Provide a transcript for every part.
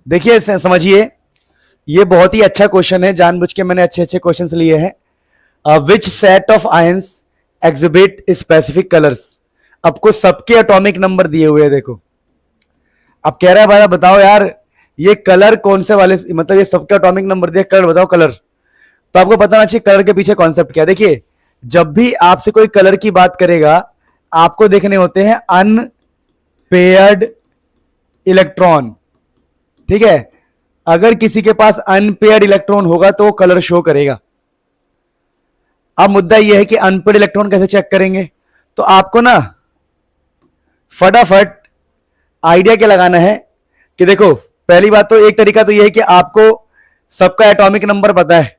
देखिए समझिए, ये बहुत ही अच्छा क्वेश्चन है, जानबूझ के मैंने अच्छे अच्छे क्वेश्चंस लिए हैं। Which set of ions exhibit specific colours. आपको सबके एटॉमिक नंबर दिए हुए हैं, देखो। अब कह रहा है भाई बताओ यार, ये कलर कौन से वाले, मतलब ये सबका एटॉमिक नंबर दिया, कलर बताओ कलर। तो आपको पता होना चाहिए कलर के पीछे कॉन्सेप्ट क्या है। देखिए, जब भी आपसे कोई कलर की बात करेगा, आपको देखने होते हैं अनपेयर्ड इलेक्ट्रॉन, ठीक है। अगर किसी के पास अनपेयर्ड इलेक्ट्रॉन होगा तो वो कलर शो करेगा। अब मुद्दा यह है कि अनपेयर्ड इलेक्ट्रॉन कैसे चेक करेंगे। तो आपको ना फटाफट आइडिया क्या लगाना है कि देखो, पहली बात तो एक तरीका तो यह है कि आपको सबका एटॉमिक नंबर पता है।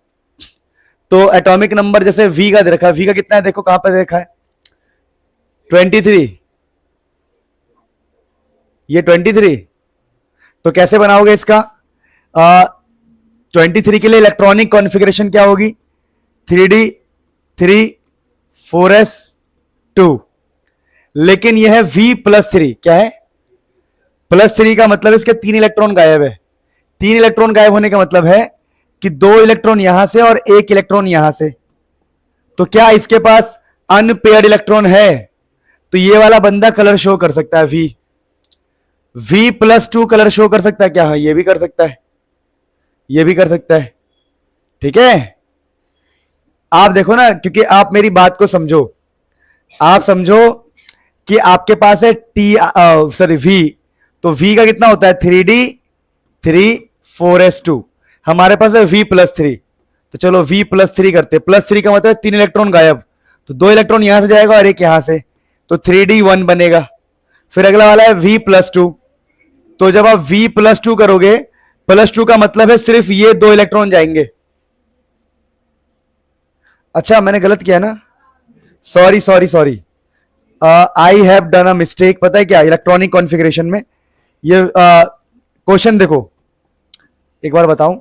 तो एटॉमिक नंबर जैसे V का दे रखा है, V का कितना है, देखो कहां पर दे रखा है, 23। ये 23। तो कैसे बनाओगे इसका, 23 के लिए इलेक्ट्रॉनिक कॉन्फ़िगरेशन क्या होगी, 3D3 4s2। लेकिन यह है V+3, क्या है +3 का मतलब इसके 3 इलेक्ट्रॉन गायब है। 3 इलेक्ट्रॉन गायब होने का मतलब है कि 2 इलेक्ट्रॉन यहां से और 1 इलेक्ट्रॉन यहां से। तो क्या इसके पास अनपेयर्ड इलेक्ट्रॉन है, तो ये वाला बंदा कलर शो कर सकता है, V+2 कलर शो कर सकता है क्या, हाँ ये भी कर सकता है, ये भी कर सकता है, ठीक है। आप देखो ना, क्योंकि आप मेरी बात को समझो, आप समझो कि आपके पास है V, तो V का कितना होता है 3D3 4s2, हमारे पास है V+3। तो चलो V+3 करते, +3 का मतलब 3 इलेक्ट्रॉन गायब, तो 2 इलेक्ट्रॉन यहां से जाएगा और एक यहां से, तो 3D1 बनेगा। फिर अगला वाला है V+2, तो जब आप V+2 करोगे, +2 का मतलब है सिर्फ ये 2 इलेक्ट्रॉन जाएंगे। अच्छा मैंने गलत किया ना, sorry sorry sorry, I have done a mistake. पता है क्या, इलेक्ट्रॉनिक कॉन्फ़िगरेशन में ये क्वेश्चन देखो एक बार बताऊं,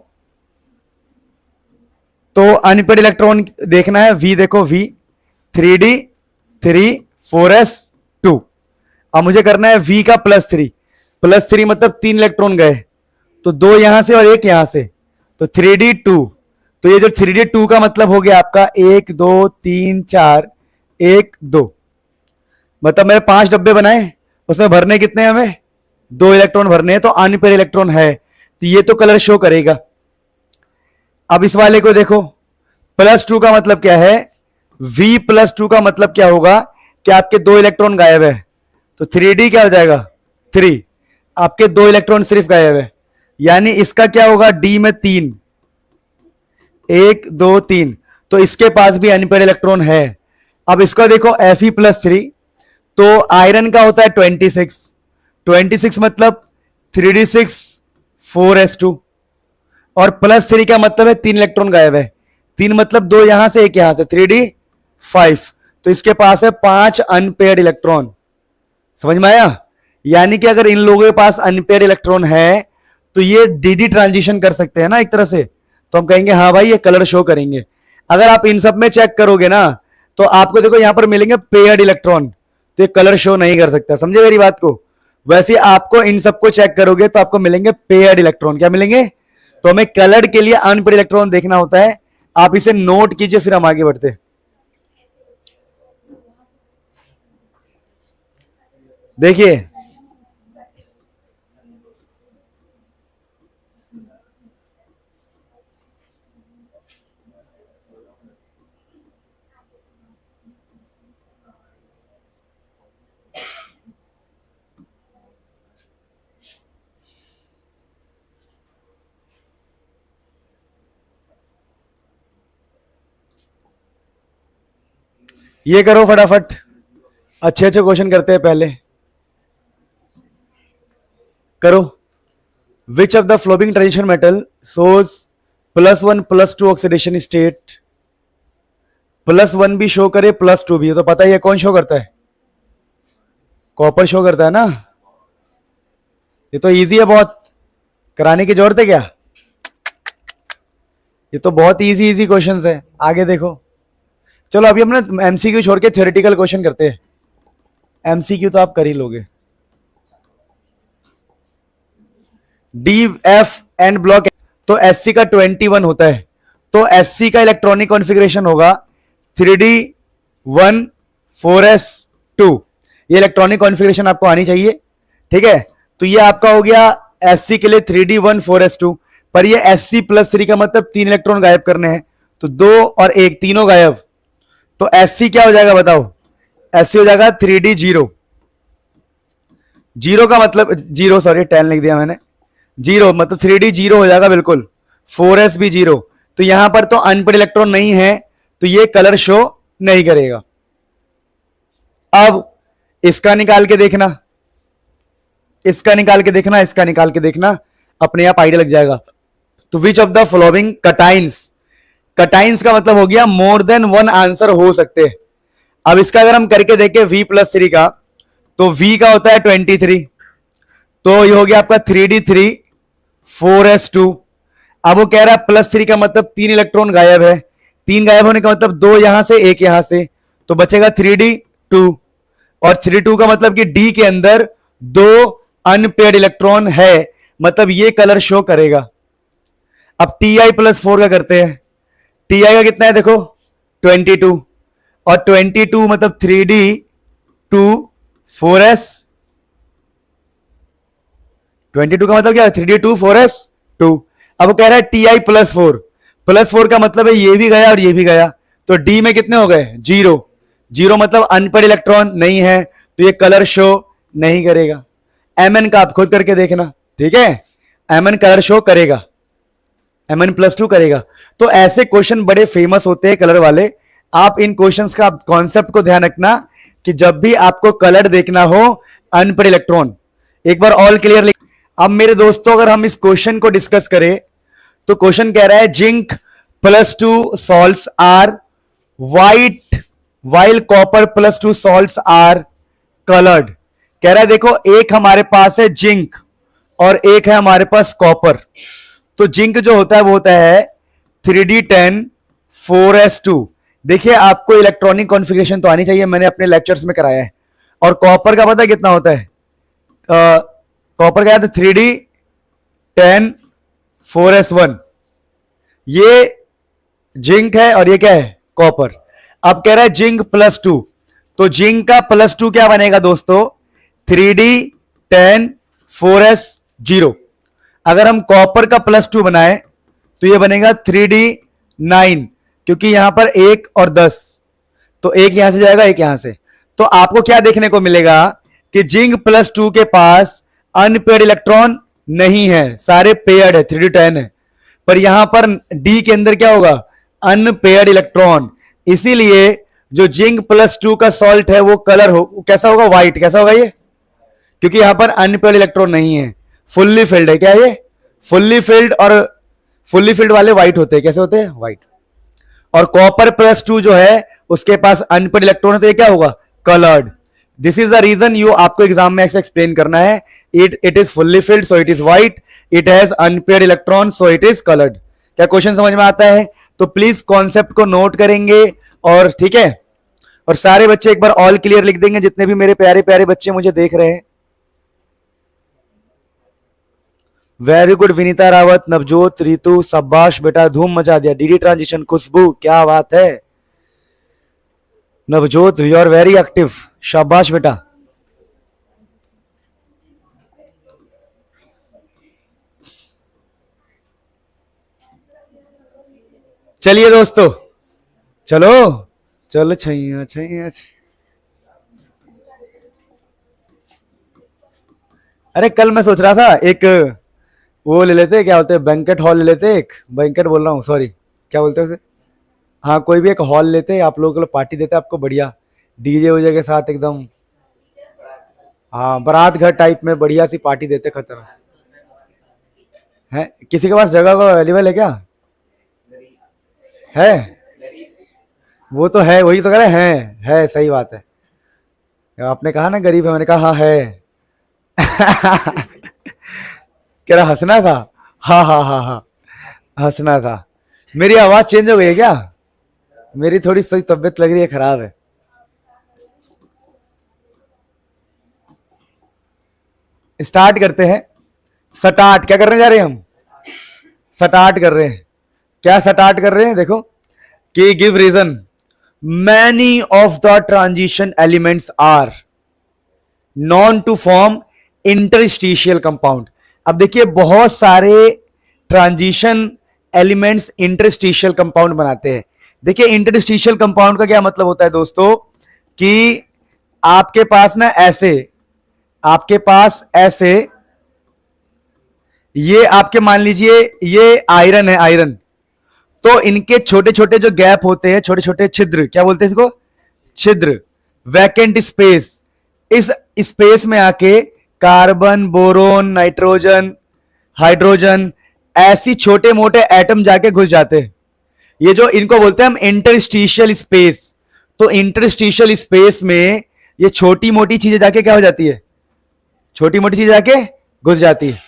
तो अनपेयर्ड इलेक्ट्रॉन देखना है, V देखो, V 3D3 4s2। अब मुझे करना है V का +3 मतलब 3 इलेक्ट्रॉन गए, तो 2 यहां से और 1 यहां से, तो 3D2। तो ये जो 3D2 का मतलब हो गया आपका 1 2 3 4 1 2, मतलब मैंने 5 डब्बे बनाए, उसमें भरने कितने हैं हमें, 2 इलेक्ट्रॉन भरने हैं, तो अनपेयर्ड इलेक्ट्रॉन है, तो ये तो कलर शो करेगा। अब इस वाले को देखो, +2 का मतलब क्या है, V+2 का मतलब क्या होगा कि आपके 2 इलेक्ट्रॉन गायब है, तो 3D क्या हो जाएगा 3, आपके 2 इलेक्ट्रॉन सिर्फ गायब है, यानी इसका क्या होगा D में 3, 1 2 3, तो इसके पास भी अनपेयर्ड इलेक्ट्रॉन है। अब इसका देखो Fe+3, तो आयरन का होता है 26 मतलब 3D6 4s2, और +3 का मतलब है 3 इलेक्ट्रॉन गायब है, 3 मतलब 2 यहां से 1 यहां से, 3D5, तो इसके पास है 5 अनपेयर्ड इलेक्ट्रॉन। समझ में आया, यानी कि अगर इन लोगों के पास अनपेयर्ड इलेक्ट्रॉन है तो ये DD ट्रांजिशन कर सकते हैं ना एक तरह से, तो हम कहेंगे हाँ भाई ये कलर शो करेंगे। अगर आप इन सब में चेक करोगे ना, तो आपको देखो यहां पर मिलेंगे पेयर्ड इलेक्ट्रॉन, तो ये कलर शो नहीं कर सकता, समझे मेरी बात को। वैसे आपको इन सबको चेक करोगे तो आपको मिलेंगे पेयर्ड इलेक्ट्रॉन, क्या मिलेंगे, तो हमें कलर के लिए अनपेयर्ड इलेक्ट्रॉन देखना होता है। आप इसे नोट कीजिए, फिर हम आगे बढ़ते। देखिए ये करो फटाफट, अच्छे अच्छे क्वेश्चन करते हैं, पहले करो। Which of the following transition metal shows +1 +2 oxidation state, +1 भी शो करे +2 भी, तो पता ही है कौन शो करता है, कॉपर शो करता है ना। ये तो इजी है बहुत, कराने की जरूरत है क्या, ये तो बहुत इजी इजी क्वेश्चंस है। आगे देखो, चलो अभी हम ना एमसीक्यू छोड़ के थ्योरेटिकल क्वेश्चन करते हैं, एमसीक्यू तो आप कर ही लोगे। डी एफ एन ब्लॉक, तो एससी का 21 होता है, तो एससी का इलेक्ट्रॉनिक कॉन्फ़िगरेशन होगा 3D1 4s2। ये इलेक्ट्रॉनिक कॉन्फ़िगरेशन आपको आनी चाहिए, ठीक है। तो ये आपका हो गया एससी के लिए 3D1 4s2, पर ये एससी प्लस 3 का मतलब 3 इलेक्ट्रॉन गायब करने हैं, तो 2 और 1 तीनों गायब, तो एससी क्या हो जाएगा बताओ? एससी हो जाएगा 3D0। जीरो का मतलब जीरो, सॉरी 10 लिख दिया मैंने, जीरो मतलब 3D0 हो जाएगा बिल्कुल, 4s भी जीरो। तो यहां पर तो अनपेड इलेक्ट्रॉन नहीं है, तो ये कलर शो नहीं करेगा। अब इसका निकाल के देखना, इसका निकाल के देखना, इसका निकाल के देखना, अपने आप आइडिया लग जाएगा। तो विच of the following cations, cations का मतलब हो गया मोर देन वन आंसर हो सकते हैं। अब इसका अगर हम करके देखें V+3 का, तो V का होता है 23, तो ये हो गया आपका 3D3 4s2। अब वो कह रहा है +3 का मतलब 3 इलेक्ट्रॉन गायब है, 3 गायब होने का मतलब 2 यहां से 1 यहां से, तो बचेगा 3D2, और 3D2 का मतलब कि D के अंदर 2 अनपेयर्ड इलेक्ट्रॉन है, मतलब ये कलर शो करेगा। अब Ti+4 का करते हैं, Ti का कितना है देखो 22, और 22 मतलब 3D2 4s, 22 का मतलब क्या है 3D2 4s2। अब वो कह रहा है Ti+4, +4 का मतलब है ये भी गया और ये भी गया, तो D में कितने हो गए? 0, 0 मतलब अनपेड इलेक्ट्रॉन नहीं है, तो ये कलर शो नहीं करेगा। Mn का आप खुद करके देखना, ठीक है, Mn कलर शो करेगा, Mn+2 करेगा। तो ऐसे क्वेश्चन बड़े फेमस होते हैं कलर वाले। आप इन क्वेश्चंस का कॉन्सेप्ट को ध्यान रखना कि जब भी आपको कलर देखना हो अनपेड इलेक्ट्रॉन, एक बार ऑल क्लियर लिख। अब मेरे दोस्तों अगर हम इस क्वेश्चन को डिस्कस करें, तो क्वेश्चन कह रहा है zinc salts are white while copper salts are coloured. कह रहा है देखो एक हमारे पास है जिंक और एक है हमारे पास कॉपर, तो जिंक जो होता है वो होता है 3D10 4s2। देखिए आपको इलेक्ट्रॉनिक कॉन्फ़िगरेशन तो आनी चाहिए, मैंने अपने लेक्चर्स में कराया है। और कॉपर का पता है कितना होता है? कॉपर का है 3D10 4s1, ये जिंक है और ये क्या है? कॉपर। अब कह रहा है जिंक+2, तो जिंक का +2 क्या बनेगा दोस्तों? 3D10 4s0। अगर हम कॉपर का +2 बनाए तो ये बनेगा 3D9, क्योंकि यहां पर 1 और 10, तो एक यहां से जाएगा एक यहां से। तो आपको क्या देखने को मिलेगा कि जिंक+2 के पास अनपेयर्ड इलेक्ट्रॉन नहीं है, सारे पेयर्ड है, 3D10 है, पर यहां पर डी के अंदर क्या होगा? Unpaired electron. इसीलिए जो जिंक+2 का सॉल्ट है वो कलर हो कैसा होगा? व्हाइट। कैसा होगा ये? क्योंकि यहां पर अनपेयर्ड इलेक्ट्रॉन नहीं है, फुल्ली फिल्ड है। क्या ये? फुल्ली फिल्ड, और फुल्ली फिल्ड वाले व्हाइट होते हैं। कैसे होते हैं? व्हाइट। और कॉपर+2 जो है उसके पास अनपेयर्ड इलेक्ट्रॉन है, तो ये क्या होगा? Coloured. This is the reason you आपको एग्जाम में ऐसे एक्सप्लेन करना है, it is fully filled so it is white, it has unpaired electron so it is coloured. क्या क्वेश्चन समझ में आता है? तो प्लीज कॉन्सेप्ट को नोट करेंगे, और ठीक है, और सारे बच्चे एक बार ऑल क्लियर लिख देंगे, जितने भी मेरे प्यारे प्यारे बच्चे मुझे देख रहे हैं। वेरी गुड विनीता रावत, नवजोत, रितु, शाबाश बेटा, धूम मचा दिया। डीडी ट्रांजिशन, खुशबू, क्या बात है। Navjot you are very active, शाबाश बेटा। चलिए दोस्तों, चलो चलो छैया छैया। अरे कल मैं सोच रहा था एक वो ले लेते, क्या बोलते हैं, बैंकेट हॉल ले लेते, एक बैंकेट बोल रहा हूँ, सॉरी क्या बोलते हैं उसे, हाँ कोई भी एक हॉल लेते, आप लोगों को पार्टी देते आपको बढ़िया, डीजे वजे के साथ एकदम, हाँ बारात घर टाइप में बढ़िया सी पार्टी देते, खतरनाक है। किसी के पास जगह का अवेलेबल है क्या? है, वो तो है, वही तो कह रहे हैं, है सही बात है। आपने कहा ना गरीब है, मैंने कहा हाँ है। कह रहा हंसना था, हाँ हाँ हाँ हाँ हंसना था। मेरी आवाज चेंज हो गई है क्या? मेरी थोड़ी सी तबीयत लग रही है खराब है। स्टार्ट करते हैं। स्टार्ट क्या करने जा रहे हैं हम? स्टार्ट कर रहे हैं। क्या स्टार्ट कर रहे हैं? देखो कि give reason. Many of the transition elements are known to form interstitial compound. अब देखिए बहुत सारे ट्रांजिशन एलिमेंट्स इंटरस्टिशियल कंपाउंड बनाते हैं। देखिए इंटरस्टिशियल कंपाउंड का क्या मतलब होता है दोस्तों, कि आपके पास ना ऐसे, आपके पास ऐसे, ये आपके मान लीजिए ये आयरन है, आयरन, तो इनके छोटे छोटे जो गैप होते हैं, छोटे छोटे छिद्र, क्या बोलते हैं इसको? छिद्र, वैकेंट स्पेस। इस स्पेस में आके कार्बन, बोरोन, नाइट्रोजन, हाइड्रोजन, ऐसी छोटे मोटे एटम जाके घुस जाते हैं। ये जो इनको बोलते हैं हम इंटरस्टिशियल स्पेस। तो इंटरस्टिशियल स्पेस में ये छोटी मोटी चीजें जाके क्या हो जाती है? छोटी मोटी चीजें जाके घुस जाती है।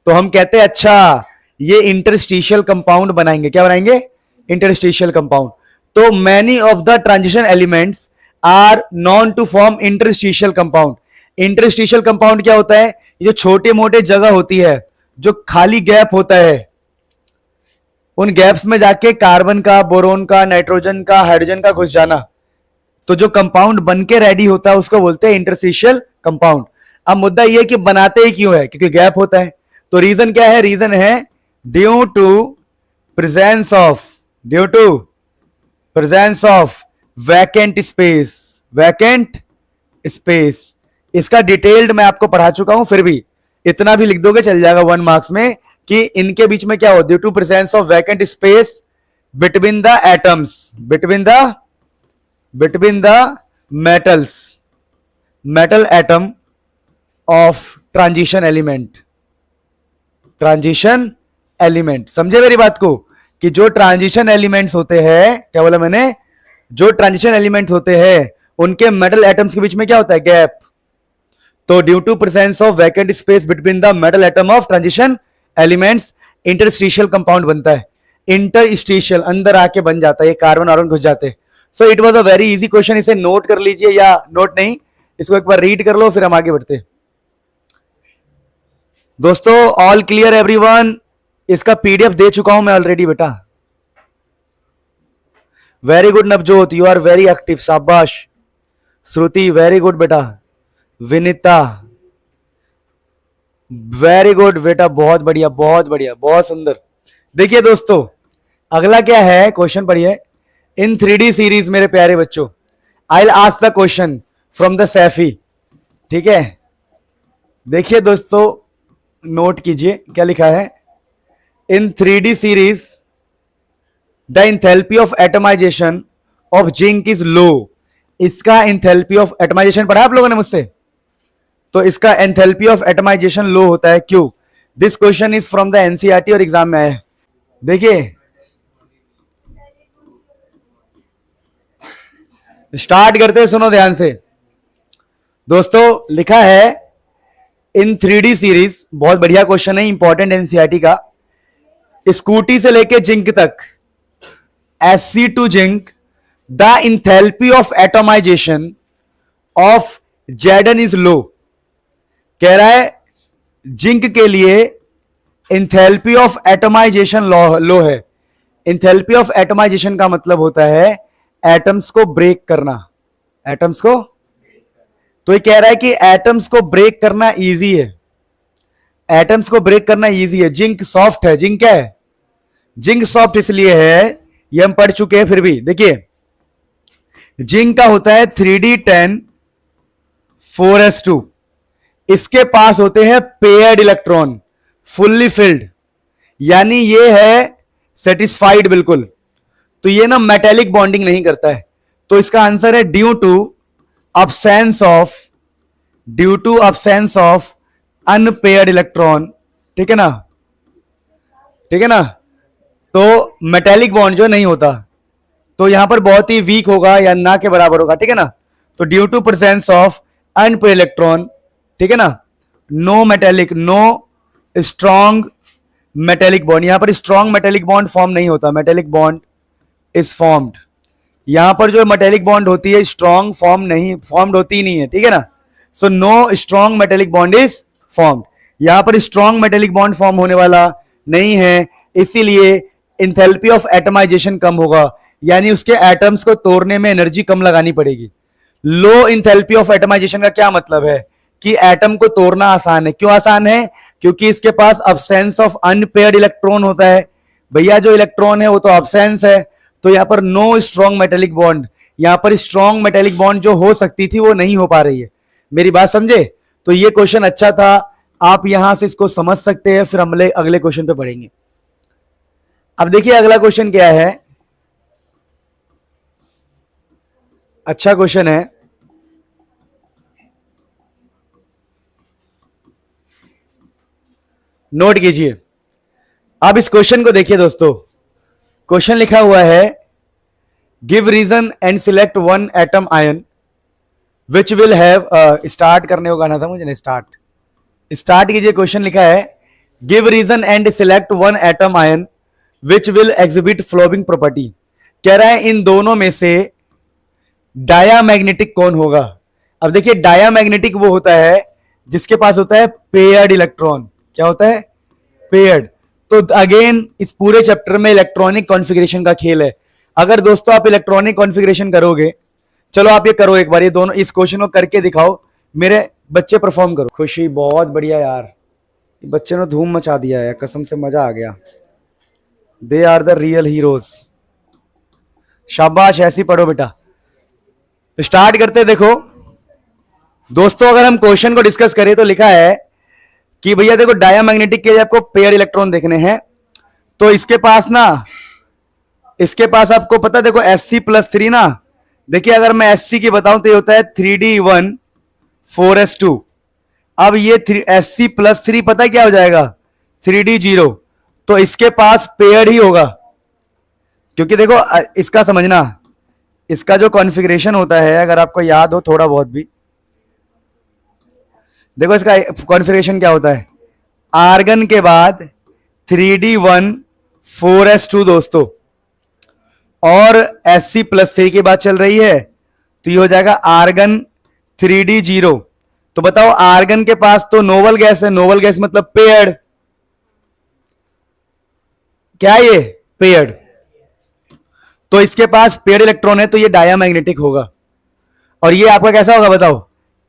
तो हम कहते हैं अच्छा ये इंटरस्टिशियल कंपाउंड बनाएंगे। क्या बनाएंगे? Interstitial compound. तो many of the transition elements are known to form interstitial compound. Interstitial compound क्या होता है? ये जो छोटे मोटे जगह होती है, जो खाली गैप होता है, उन गैप्स में जाके कार्बन का, बोरोन का, नाइट्रोजन का, हाइड्रोजन का घुस जाना। तो जो कंपाउंड बन के रेडी होता है उसको बोलते हैं इंटरस्टिशियल कंपाउंड। अब मुद्दा यह कि बनाते ही क्यों है? क्योंकि गैप होता है। तो रीजन क्या है? रीजन है due to presence of vacant space. Vacant space, इसका डिटेल्ड मैं आपको पढ़ा चुका हूं, फिर भी इतना भी लिख दोगे चल जाएगा 1 मार्क्स में, कि इनके बीच में क्या हो? Due to presence of vacant space between the atoms, between the metals, metal atom of transition element. समझे मेरी बात को? कि जो ट्रांजिशन एलिमेंट्स होते हैं, क्या बोला मैंने? जो ट्रांजिशन एलिमेंट्स होते हैं उनके मेटल एटम्स के बीच में क्या होता है? गैप। तो due to presence of vacant space between the metal atom of transition elements interstitial compound बनता है। इंटरस्टिशियल अंदर आके बन जाता है, ये कार्बन ऑर्गन घुस जाते हैं। So it was a very easy question. इसे नोट कर लीजिए, या नोट नहीं, इसको एक बार रीड कर लो, फिर हम आगे बढ़ते हैं। दोस्तों ऑल क्लियर एवरीवन? इसका पीडीएफ दे चुका हूं मैं ऑलरेडी बेटा। Very good Navjot, you are very active, शाबाश। श्रुति वेरी गुड बेटा। विनीता वेरी गुड बेटा, बहुत बढ़िया, बहुत बढ़िया, बहुत सुंदर। देखिए दोस्तों अगला क्या है, क्वेश्चन पढ़िए। इन 3D सीरीज मेरे प्यारे बच्चों, I will ask the question from the Saifi. ठीक है, देखिए दोस्तों नोट कीजिए क्या लिखा है। In 3D series the enthalpy of atomisation of zinc is low. इसका इंथैल्पी ऑफ एटमाइजेशन पढ़ा आप लोगों ने मुझसे? तो इसका एंथैल्पी ऑफ एटमाइजेशन लो होता है, क्यों? This question is from the NCERT और एग्जाम में आया है। देखिए स्टार्ट करते हैं, सुनो ध्यान से दोस्तों। लिखा है इन 3D सीरीज, बहुत बढ़िया क्वेश्चन है, इंपॉर्टेंट एनसीईआरटी का। स्कूटी से लेके जिंक तक, Sc to zinc, the enthalpy of atomisation of Zn is low. कह रहा है जिंक के लिए इंथैल्पी ऑफ एटमाइजेशन लो है। इंथैल्पी ऑफ एटमाइजेशन का मतलब होता है एटम्स को ब्रेक करना, एटम्स को। तो ये कह रहा है कि एटम्स को ब्रेक करना इजी है, एटम्स को ब्रेक करना इजी है। जिंक सॉफ्ट है। जिंक क्या है? जिंक सॉफ्ट इसलिए है, ये हम पढ़ चुके हैं, फिर भी देखिए जिंक का होता है 3d10 4s2। इसके पास होते हैं पेयर्ड इलेक्ट्रॉन, फुल्ली फिल्ड, यानी ये है सेटिस्फाइड बिल्कुल। तो ये ना मेटेलिक बॉन्डिंग नहीं करता है। तो इसका आंसर है due to absence of unpaired electron. ठीक है ना, ठीक है ना। तो मेटेलिक बॉन्ड जो नहीं होता, तो यहां पर बहुत ही वीक होगा या ना के बराबर होगा। ठीक है ना। तो due to presence of unpaired electron, ठीक है ना, no metallic, no strong metallic bond. यहां पर स्ट्रॉन्ग मेटेलिक बॉन्ड फॉर्म नहीं होता, मेटेलिक बॉन्ड इज फॉर्म्ड। यहां पर जो मेटेलिक बॉन्ड होती है फॉर्म्ड होती नहीं है। ठीक है ना। So no strong metallic bond is formed. यहां पर स्ट्रॉन्ग मेटेलिक बॉन्ड फॉर्म होने वाला नहीं है, इसीलिए इंथैल्पी ऑफ एटमाइजेशन कम होगा, यानी उसके एटम्स को तोड़ने में एनर्जी कम लगानी पड़ेगी। लो इंथैल्पी ऑफ एटमाइजेशन का क्या मतलब है कि एटम को तोड़ना आसान है। क्यों आसान है? क्योंकि इसके पास अब्सेंस ऑफ अनपेयर्ड इलेक्ट्रॉन होता है। भैया जो इलेक्ट्रॉन है वो तो अब्सेंस है, तो यहां पर नो स्ट्रॉन्ग मेटेलिक बॉन्ड, यहां पर स्ट्रॉन्ग मेटेलिक बॉन्ड जो हो सकती थी वो नहीं हो पा रही है। मेरी बात समझे? तो ये क्वेश्चन अच्छा था, आप यहां से इसको समझ सकते हैं, फिर हम अगले क्वेश्चन पे बढ़ेंगे। अब देखिए अगला क्वेश्चन क्या है, अच्छा क्वेश्चन है। नोट कीजिए। अब इस क्वेश्चन को देखिए दोस्तों, क्वेश्चन लिखा हुआ है give reason and select one atom ion which will have, start करने को कहना था मुझे, नहीं स्टार्ट कीजिए। क्वेश्चन लिखा है give reason and select one atom ion which will exhibit following property. कह रहा है इन दोनों में से डायामैग्नेटिक कौन होगा। अब देखिए डायामैग्नेटिक वो होता है जिसके पास होता है पेयर्ड इलेक्ट्रॉन। क्या होता है? पेयर्ड। तो अगेन इस पूरे चैप्टर में इलेक्ट्रॉनिक कॉन्फ़िगरेशन का खेल है। अगर दोस्तों आप इलेक्ट्रॉनिक कॉन्फ़िगरेशन करोगे, चलो आप ये करो एक बार, ये दोनों इस क्वेश्चन को करके दिखाओ, मेरे बच्चे परफॉर्म करो। खुशी बहुत बढ़िया यार, बच्चे ने धूम मचा दिया है, कसम से मजा आ गया। They are the real heroes. शाबाश, ऐसी पढ़ो बेटा। स्टार्ट करते। देखो दोस्तों अगर हम क्वेश्चन को डिस्कस करें तो लिखा है कि भैया देखो डायामैग्नेटिक के लिए आपको पेयर इलेक्ट्रॉन देखने हैं, तो इसके पास आपको पता देखो Sc+3 ना। देखिए अगर मैं Sc की बताऊं तो ये होता है 3d1 4s2। अब ये Sc+3 पता है क्या हो जाएगा? 3d0। तो इसके पास पेयर्ड ही होगा, क्योंकि देखो इसका समझना, इसका जो कॉन्फ़िगरेशन होता है अगर आपको याद हो थोड़ा बहुत भी, देखो इसका कॉन्फ़िगरेशन क्या होता है। आर्गन के बाद 3d1 4s2 दोस्तों, और Sc+3 की बात चल रही है तो ये हो जाएगा आर्गन 3d0। तो बताओ आर्गन के पास तो नोबल गैस है, नोबल गैस मतलब पेयर्ड। क्या ये? पेयर्ड। तो इसके पास पेयर्ड इलेक्ट्रॉन है, तो ये डायामैग्नेटिक होगा। और ये आपका कैसा होगा बताओ?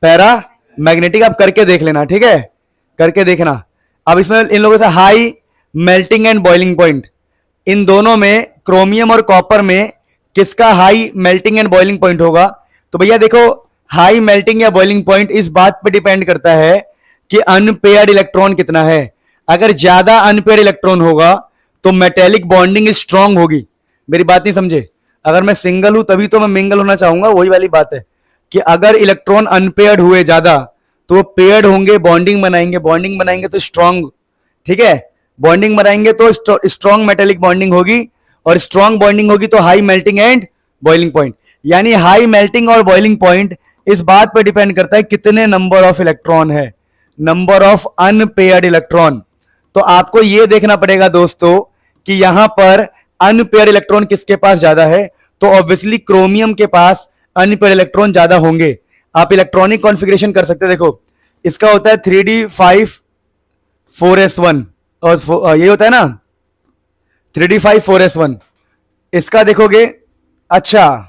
Para magnetic. आप करके देख लेना, ठीक है, करके देखना। अब इसमें इन लोगों से high melting and boiling point, इन दोनों में क्रोमियम और कॉपर में किसका high melting and boiling point होगा? तो भैया देखो हाई मेल्टिंग या बॉइलिंग पॉइंट इस बात पर डिपेंड करता है कि अनपेयर्ड इलेक्ट्रॉन कितना है। अगर ज्यादा अनपेयर्ड इलेक्ट्रॉन होगा तो मेटेलिक बॉन्डिंग स्ट्रांग होगी। मेरी बात नहीं समझे? अगर मैं सिंगल हूं तभी तो मैं मिंगल होना चाहूंगा, वही वाली बात है कि अगर इलेक्ट्रॉन अनपेयर्ड हुए ज्यादा तो वो पेयर्ड होंगे, बॉन्डिंग बनाएंगे तो स्ट्रांग, ठीक है, बॉन्डिंग बनाएंगे तो स्ट्रांग मेटेलिक बॉन्डिंग होगी, और स्ट्रांग बॉन्डिंग होगी तो high melting and boiling point. यानी हाई मेल्टिंग और बॉइलिंग पॉइंट इस बात पर डिपेंड करता है कितने नंबर ऑफ इलेक्ट्रॉन है, नंबर ऑफ अनपेयर्ड इलेक्ट्रॉन। तो आपको यह देखना पड़ेगा दोस्तों कि यहां पर अनपेयर्ड इलेक्ट्रॉन किसके पास ज्यादा है, तो ऑब्वियसली क्रोमियम के पास अनपेयर्ड इलेक्ट्रॉन ज्यादा होंगे। आप इलेक्ट्रॉनिक कॉन्फ़िगरेशन कर सकते हैं। देखो इसका होता है 3d5 4s1, और ये होता है ना 3d5 4s1। इसका देखोगे, अच्छा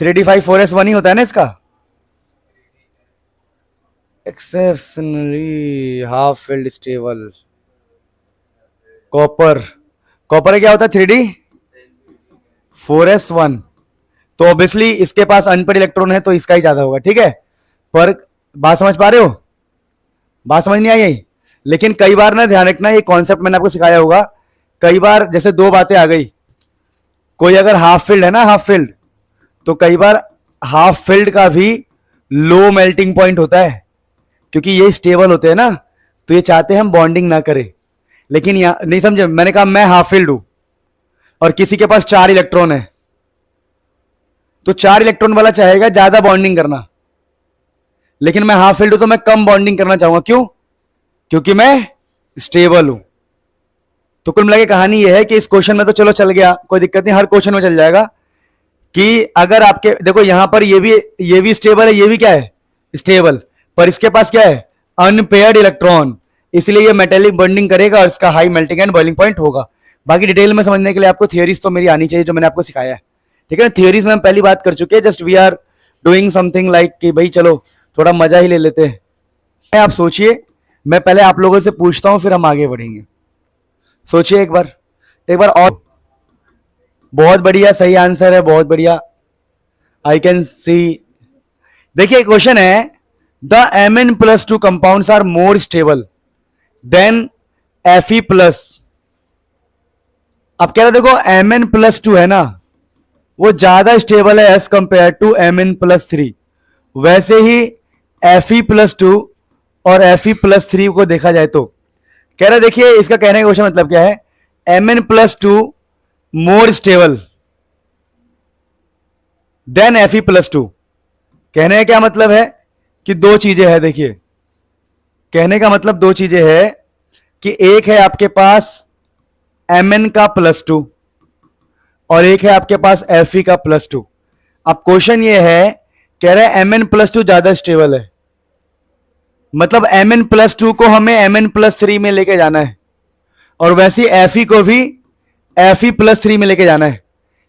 3d5 4s1 ही होता है ना इसका। Exceptionally half field stable copper, copper क्या होता है 3d4s1। तो ऑब्वियसली इसके पास अनपेयर्ड इलेक्ट्रॉन है तो इसका ही ज्यादा होगा, ठीक है। पर बात समझ पा रहे हो? बात समझ नहीं आई यही? लेकिन कई बार ना ध्यान रखना, ये कॉन्सेप्ट मैंने आपको सिखाया होगा। कई बार जैसे दो बातें आ गई, कोई अगर हाफ फील्ड है ना, हाफ फील्ड, तो कई बार हाफ फील्ड का भी लो मेल्टिंग पॉइंट होता है, क्योंकि ये स्टेबल होते हैं ना, तो ये चाहते हैं हम बॉन्डिंग ना करें। लेकिन यहां नहीं समझे, मैंने कहा मैं हाफ फील्ड हूं और किसी के पास 4 इलेक्ट्रॉन है, तो 4 इलेक्ट्रॉन वाला चाहेगा ज्यादा बॉन्डिंग करना, लेकिन मैं हाफ फील्ड हूं तो मैं कम बॉन्डिंग करना चाहूंगा। क्यों? क्योंकि मैं स्टेबल हूं। तो कुल मिला के कहानी यह है कि इस क्वेश्चन में तो चलो चल गया, कोई दिक्कत नहीं, हर क्वेश्चन में चल जाएगा कि अगर आपके देखो यहां पर ये भी स्टेबल है, ये भी क्या है स्टेबल, पर इसके पास क्या है, अनपेयर्ड इलेक्ट्रॉन, इसलिए ये मेटेलिक बॉन्डिंग करेगा और इसका high melting and boiling point होगा। बाकी डिटेल में समझने के लिए आपको थियरीज तो मेरी आनी चाहिए जो मैंने आपको सिखाया है, ठीक है। थियरीज में हम पहली बात कर चुके हैं, just we are doing something like कि भाई चलो थोड़ा मजा ही ले लेते हैं। आप सोचिए, मैं पहले आप लोगों से पूछता हूं फिर हम आगे बढ़ेंगे। सोचिए एक बार और। बहुत बढ़िया, सही आंसर है, बहुत बढ़िया, आई कैन सी। देखिए क्वेश्चन है, the Mn+2 compounds are more stable than Fe+। अब कह रहे देखो Mn+2 है ना, वो ज्यादा स्टेबल है एज कंपेयर टू Mn+3। वैसे ही Fe+2 और Fe+3 को देखा जाए तो कह रहे, देखिए इसका कहने का क्वेश्चन मतलब क्या है, Mn+2 मोर स्टेबल देन Fe+2। कहने का क्या मतलब है कि दो चीजें हैं। देखिए कहने का मतलब दो चीजें है कि एक है आपके पास Mn का +2 और एक है आपके पास Fe का +2। अब क्वेश्चन ये है, कह रहे हैं Mn+2 ज्यादा स्टेबल है, मतलब Mn+2 को हमें Mn+3 में लेके जाना है और वैसे Fe को भी Fe+3 में लेके जाना है,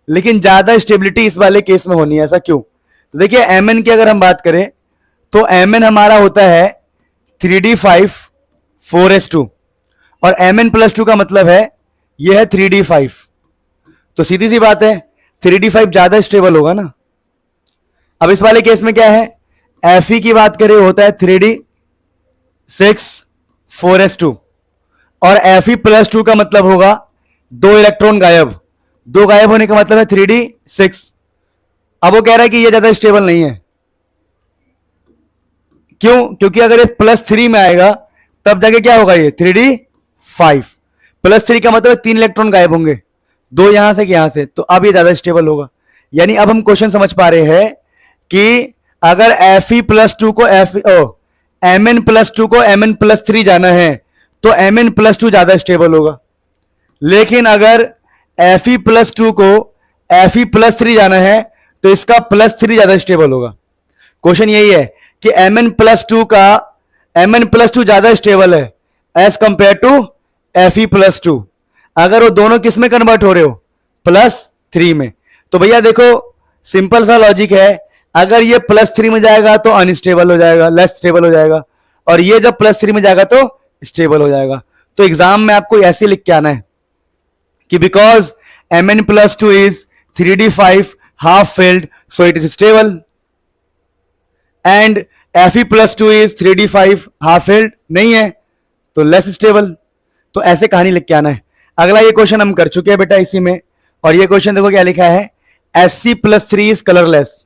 लेकिन ज्यादा स्टेबिलिटी इस वाले केस में होनी है। ऐसा क्यों? तो देखिए Mn की अगर हम बात करें तो Mn हमारा होता है 3d5 4s2 और Mn+2 का मतलब है यह है 3d5। तो सीधी सी बात है 3d5 ज्यादा स्टेबल होगा ना। अब इस वाले केस में क्या है, Fe की बात करें होता है 3d6 4s2 और Fe+2 का मतलब होगा दो इलेक्ट्रॉन गायब, दो गायब होने का मतलब है 3d6। अब वो कह रहा है कि ये ज्यादा स्टेबल नहीं है। क्यों? क्योंकि अगर ये +3 में आएगा तब जाके क्या होगा, ये 3d5 +3 का मतलब तीन इलेक्ट्रॉन गायब होंगे, दो यहां से यहां से, तो अब ये ज्यादा स्टेबल होगा। यानी अब हम क्वेश्चन समझ पा रहे हैं कि अगर Fe+2 को Mn+2 को Mn+3 जाना है तो Mn+2 ज्यादा स्टेबल होगा, लेकिन अगर Fe+2 को Fe+3 जाना है तो इसका +3 ज्यादा स्टेबल होगा। क्वेश्चन यही है कि Mn+2 ज्यादा स्टेबल है एज कंपेयर टू Fe+2। अगर वो दोनों किस में कन्वर्ट हो रहे हो, +3 में, तो भैया देखो सिंपल सा लॉजिक है, अगर ये +3 में जाएगा तो अनस्टेबल हो जाएगा, लेस स्टेबल हो जाएगा, और ये जब +3 में जाएगा तो स्टेबल हो जाएगा। तो एग्जाम में आपको ऐसे लिख के आना है कि because Mn+2 is 3d5 half filled so it is stable and Fe+2 is 3d5 half filled नहीं है तो लेस स्टेबल। तो ऐसे कहानी लिख के आना है। अगला ये क्वेश्चन हम कर चुके हैं बेटा इसी में, और ये क्वेश्चन देखो क्या लिखा है, Sc+3 इज कलरलेस।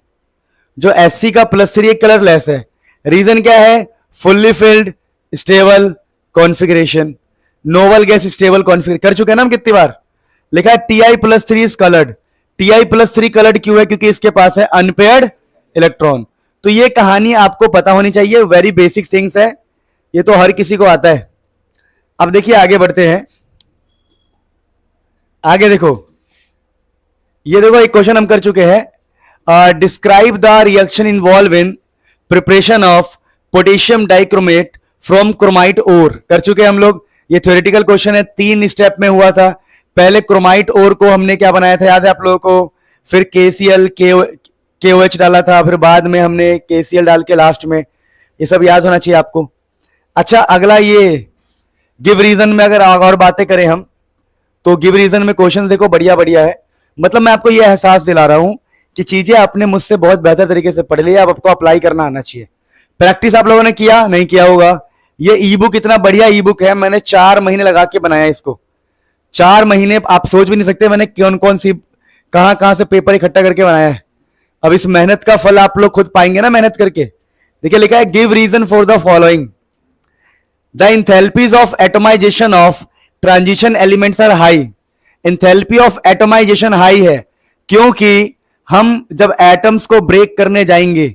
जो Sc का +3 कलरलेस है, रीजन क्या है, fully filled stable configuration, noble gas stable configuration. कर चुके हैं ना हम कितनी बार। लिखा है Ti+3 is coloured. Ti+3 coloured क्यों है, क्योंकि इसके पास है अनपेयर्ड इलेक्ट्रॉन। तो ये कहानी आपको पता होनी चाहिए, वेरी बेसिक थिंग्स है, ये तो हर किसी को आता है। अब देखिए आगे बढ़ते हैं। आगे देखो, ये देखो एक क्वेश्चन हम कर चुके हैं, describe the reaction involve in preparation of potassium dichromate from chromite ore. कर चुके हैं हम लोग। ये थ्योरेटिकल क्वेश्चन है, 3 स्टेप में हुआ था। पहले क्रोमाइट ओर को हमने क्या बनाया था, याद है आप लोगों को, फिर KCl KOH डाला था, फिर बाद में हमने KCl डाल के लास्ट में, ये सब याद होना चाहिए आपको। अच्छा अगला ये गिव रीजन में अगर और बातें करें हम, तो गिव रीजन में क्वेश्चन देखो बढ़िया बढ़िया है। मतलब मैं आपको ये एहसास दिला रहा हूं कि चीजें आपने मुझसे बहुत बेहतर तरीके से पढ़ ली, अब आपको अप्लाई करना आना चाहिए। प्रैक्टिस आप लोगों ने किया नहीं किया होगा। ये ई बुक इतना बढ़िया ई बुक है, मैंने 4 महीने लगा के बनाया इसको। 4 महीने, आप सोच भी नहीं सकते मैंने कौन कौन सी कहां कहां से पेपर इकट्ठा करके बनाया है। अब इस मेहनत का फल आप लोग खुद पाएंगे ना मेहनत करके। देखिए लिखा है give reason for the following, the enthalpies of atomisation of transition elements are high. Enthalpy of atomisation high है क्योंकि हम जब एटम्स को ब्रेक करने जाएंगे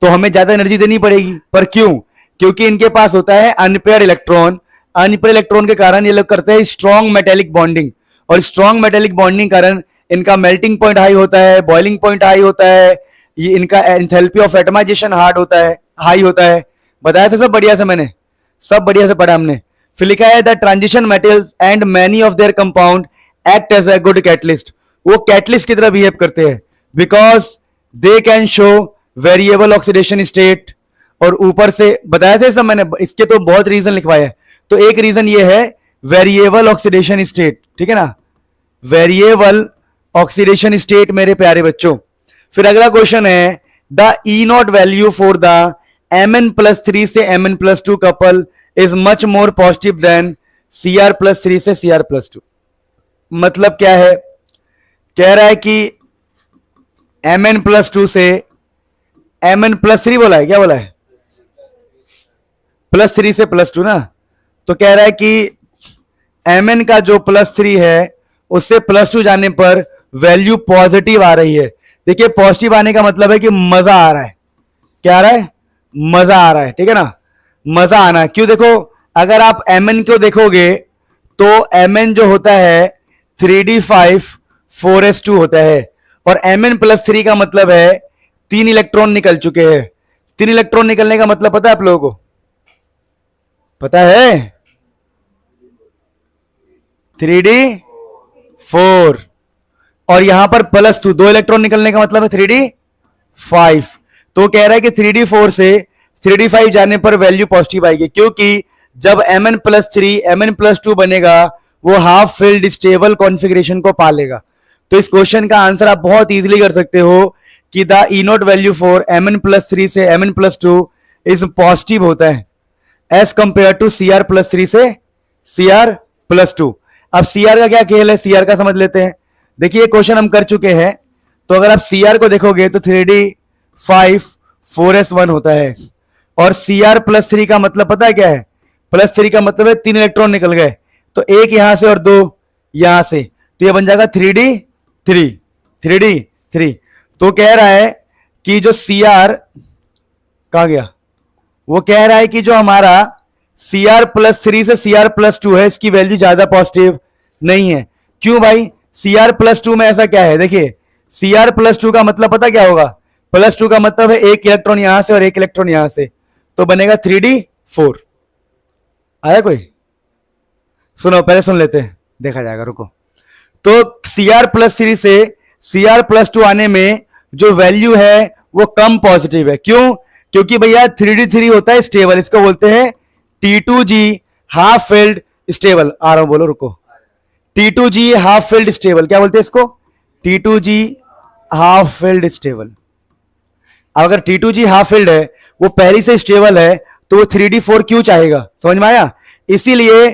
तो हमें ज्यादा एनर्जी देनी पड़ेगी। पर क्यों? क्योंकि इनके पास होता है अनपेयर्ड इलेक्ट्रॉन। अनपेयर्ड इलेक्ट्रॉन के कारण ये लोग करते हैं स्ट्रॉन्ग मेटेलिक बॉन्डिंग, और स्ट्रॉन्ग मेटेलिक बॉन्डिंग कारण इनका मेल्टिंग पॉइंट हाई होता है, बॉइलिंग पॉइंट हाई होता है, ये इनका एंथैल्पी ऑफ एटमाइजेशन हार्ड होता है। हाई होता है, बताया था सब बढ़िया से, मैंने सब बढ़िया से पढ़ा हमने। फिर लिखा है the transition metals and many of their compound act as a good catalyst, वो कैटलिस्ट की तरह बिहेव करते हैं because they can show variable oxidation state. और ऊपर से बताया था सब मैंने, इसके तो बहुत रीजन लिखवाए हैं, तो एक रीजन ये है वेरिएबल ऑक्सीडेशन स्टेट, ठीक है ना, वेरिएबल ऑक्सीडेशन स्टेट मेरे प्यारे बच्चों। फिर अगला क्वेश्चन है the E not value for the Mn+3 से Mn+2 couple is much more positive than Cr+3 से Cr+2। मतलब क्या है, कह रहा है कि Mn+2 से Mn+3 बोला है, क्या बोला है, +3 से +2 ना, तो कह रहा है कि Mn का जो +3 है उससे +2 जाने पर वैल्यू पॉजिटिव आ रही है। देखिए पॉजिटिव आने का मतलब है कि मजा आ रहा है, क्या आ रहा है, मजा आ रहा है, ठीक है ना, मजा आना है। क्यों, देखो अगर आप Mn को देखोगे तो Mn जो होता है 3d5 4s2 होता है, और Mn+3 का मतलब है 3 इलेक्ट्रॉन निकल चुके हैं। 3 इलेक्ट्रॉन निकलने का मतलब पता है आप लोगों को, पता है, 3d4, और यहां पर +2 2 इलेक्ट्रॉन निकलने का मतलब है 3d5। तो कह रहा है कि 3d4 से 3d5 जाने पर वैल्यू पॉजिटिव आएगी, क्योंकि जब Mn+3 Mn+2 बनेगा वो हाफ फिल्ड स्टेबल कॉन्फ़िगरेशन को पालेगा। तो इस क्वेश्चन का आंसर आप बहुत इजीली कर सकते हो कि the E not value for Mn+3 से Mn+2 इज पॉजिटिव होता है एज कंपेयर टू Cr+3 से Cr+2। अब Cr का क्या खेल है, Cr का समझ लेते हैं। देखिए क्वेश्चन हम कर चुके हैं, तो अगर आप Cr को देखोगे तो 3d5 4s1 होता है, और Cr+3 का मतलब पता है क्या है, +3 का मतलब है 3 इलेक्ट्रॉन निकल गए, तो एक यहां से और 2 यहां से, तो ये बन जाएगा 3d3। तो कह रहा है कि जो Cr कहां गया, वो कह रहा है कि जो हमारा Cr+3 से Cr+2 है इसकी वैल्यू ज्यादा पॉजिटिव नहीं है। क्यों भाई, Cr+2 में ऐसा क्या है, देखिए Cr+2 का मतलब पता क्या होगा, +2 का मतलब है एक इलेक्ट्रॉन यहां से और एक इलेक्ट्रॉन यहां से, तो बनेगा 3d4। आया कोई, सुनो पहले सुन लेते हैं, देखा जाएगा, रुको। तो Cr+3 से Cr+2 आने में जो वैल्यू है वो कम पॉजिटिव है। क्यों, क्योंकि भैया 3d3 होता है स्टेबल, इसको बोलते हैं T2g हाफ फिल्ड स्टेबल। आ रहा हूं, बोलो रुको, T2g हाफ फिल्ड स्टेबल, क्या बोलते हैं इसको, T2g हाफ फिल्ड स्टेबल। अगर T2g हाफ फिल्ड है, वो पहले से स्टेबल है, तो वो 3d4 क्यों चाहेगा, समझ में आया। इसीलिए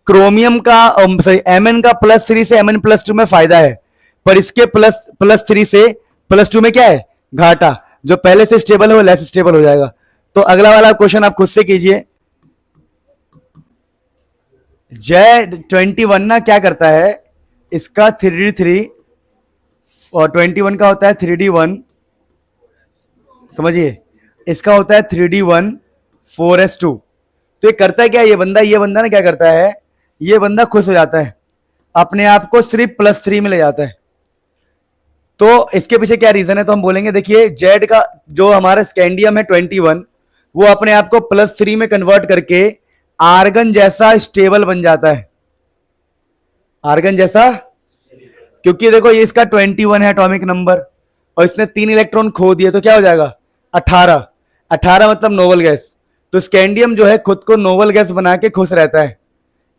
क्रोमियम का सॉरी Mn का +3 से Mn+2 में फायदा है, पर इसके +3 से +2 में क्या है, घाटा। जो पहले से स्टेबल है वो लेस स्टेबल हो जाएगा। तो अगला वाला क्वेश्चन आप खुद से कीजिए। Z21 ना क्या करता है, इसका 3d3 और 21 का होता है 3d1, समझिए, इसका होता है 3d1 4s2। तो ये करता है क्या, ये बंदा ना क्या करता है, ये बंदा खुश हो जाता है, अपने आप को सिर्फ +3 में ले जाता है। तो इसके पीछे क्या रीजन है, तो हम बोलेंगे, देखिए जेड का जो हमारा स्कैंडियम है 21, वो अपने आप को +3 में कन्वर्ट करके आर्गन जैसा स्टेबल बन जाता है, आर्गन जैसा, क्योंकि देखो ये इसका 21 है एटॉमिक नंबर, और इसने 3 इलेक्ट्रॉन खो दिए, तो क्या हो जाएगा 18। 18 मतलब नोबल गैस। तो स्कैंडियम जो है खुद को नोबल गैस बना के खुश रहता है,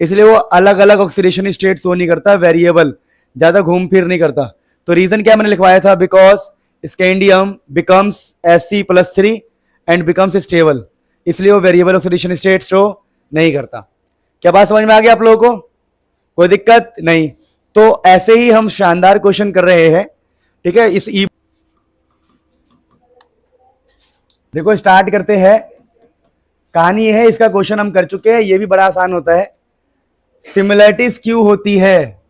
इसलिए वो अलग अलग ऑक्सीडेशन स्टेट शो नहीं करता, वेरिएबल, ज्यादा घूम फिर नहीं करता। तो रीजन क्या मैंने लिखवाया था, because scandium becomes Sc+3 and becomes stable, इसलिए वो वेरिएबल ऑक्सीडेशन स्टेट शो नहीं करता। क्या बात समझ में आ गई आप लोगों को, कोई दिक्कत नहीं। तो ऐसे ही हम शानदार क्वेश्चन कर रहे हैं, ठीक है। इस देखो स्टार्ट करते हैं, कहानी है, इसका क्वेश्चन हम कर चुके हैं, ये भी बड़ा आसान होता है। सिमिलरिटीज क्यों होती है,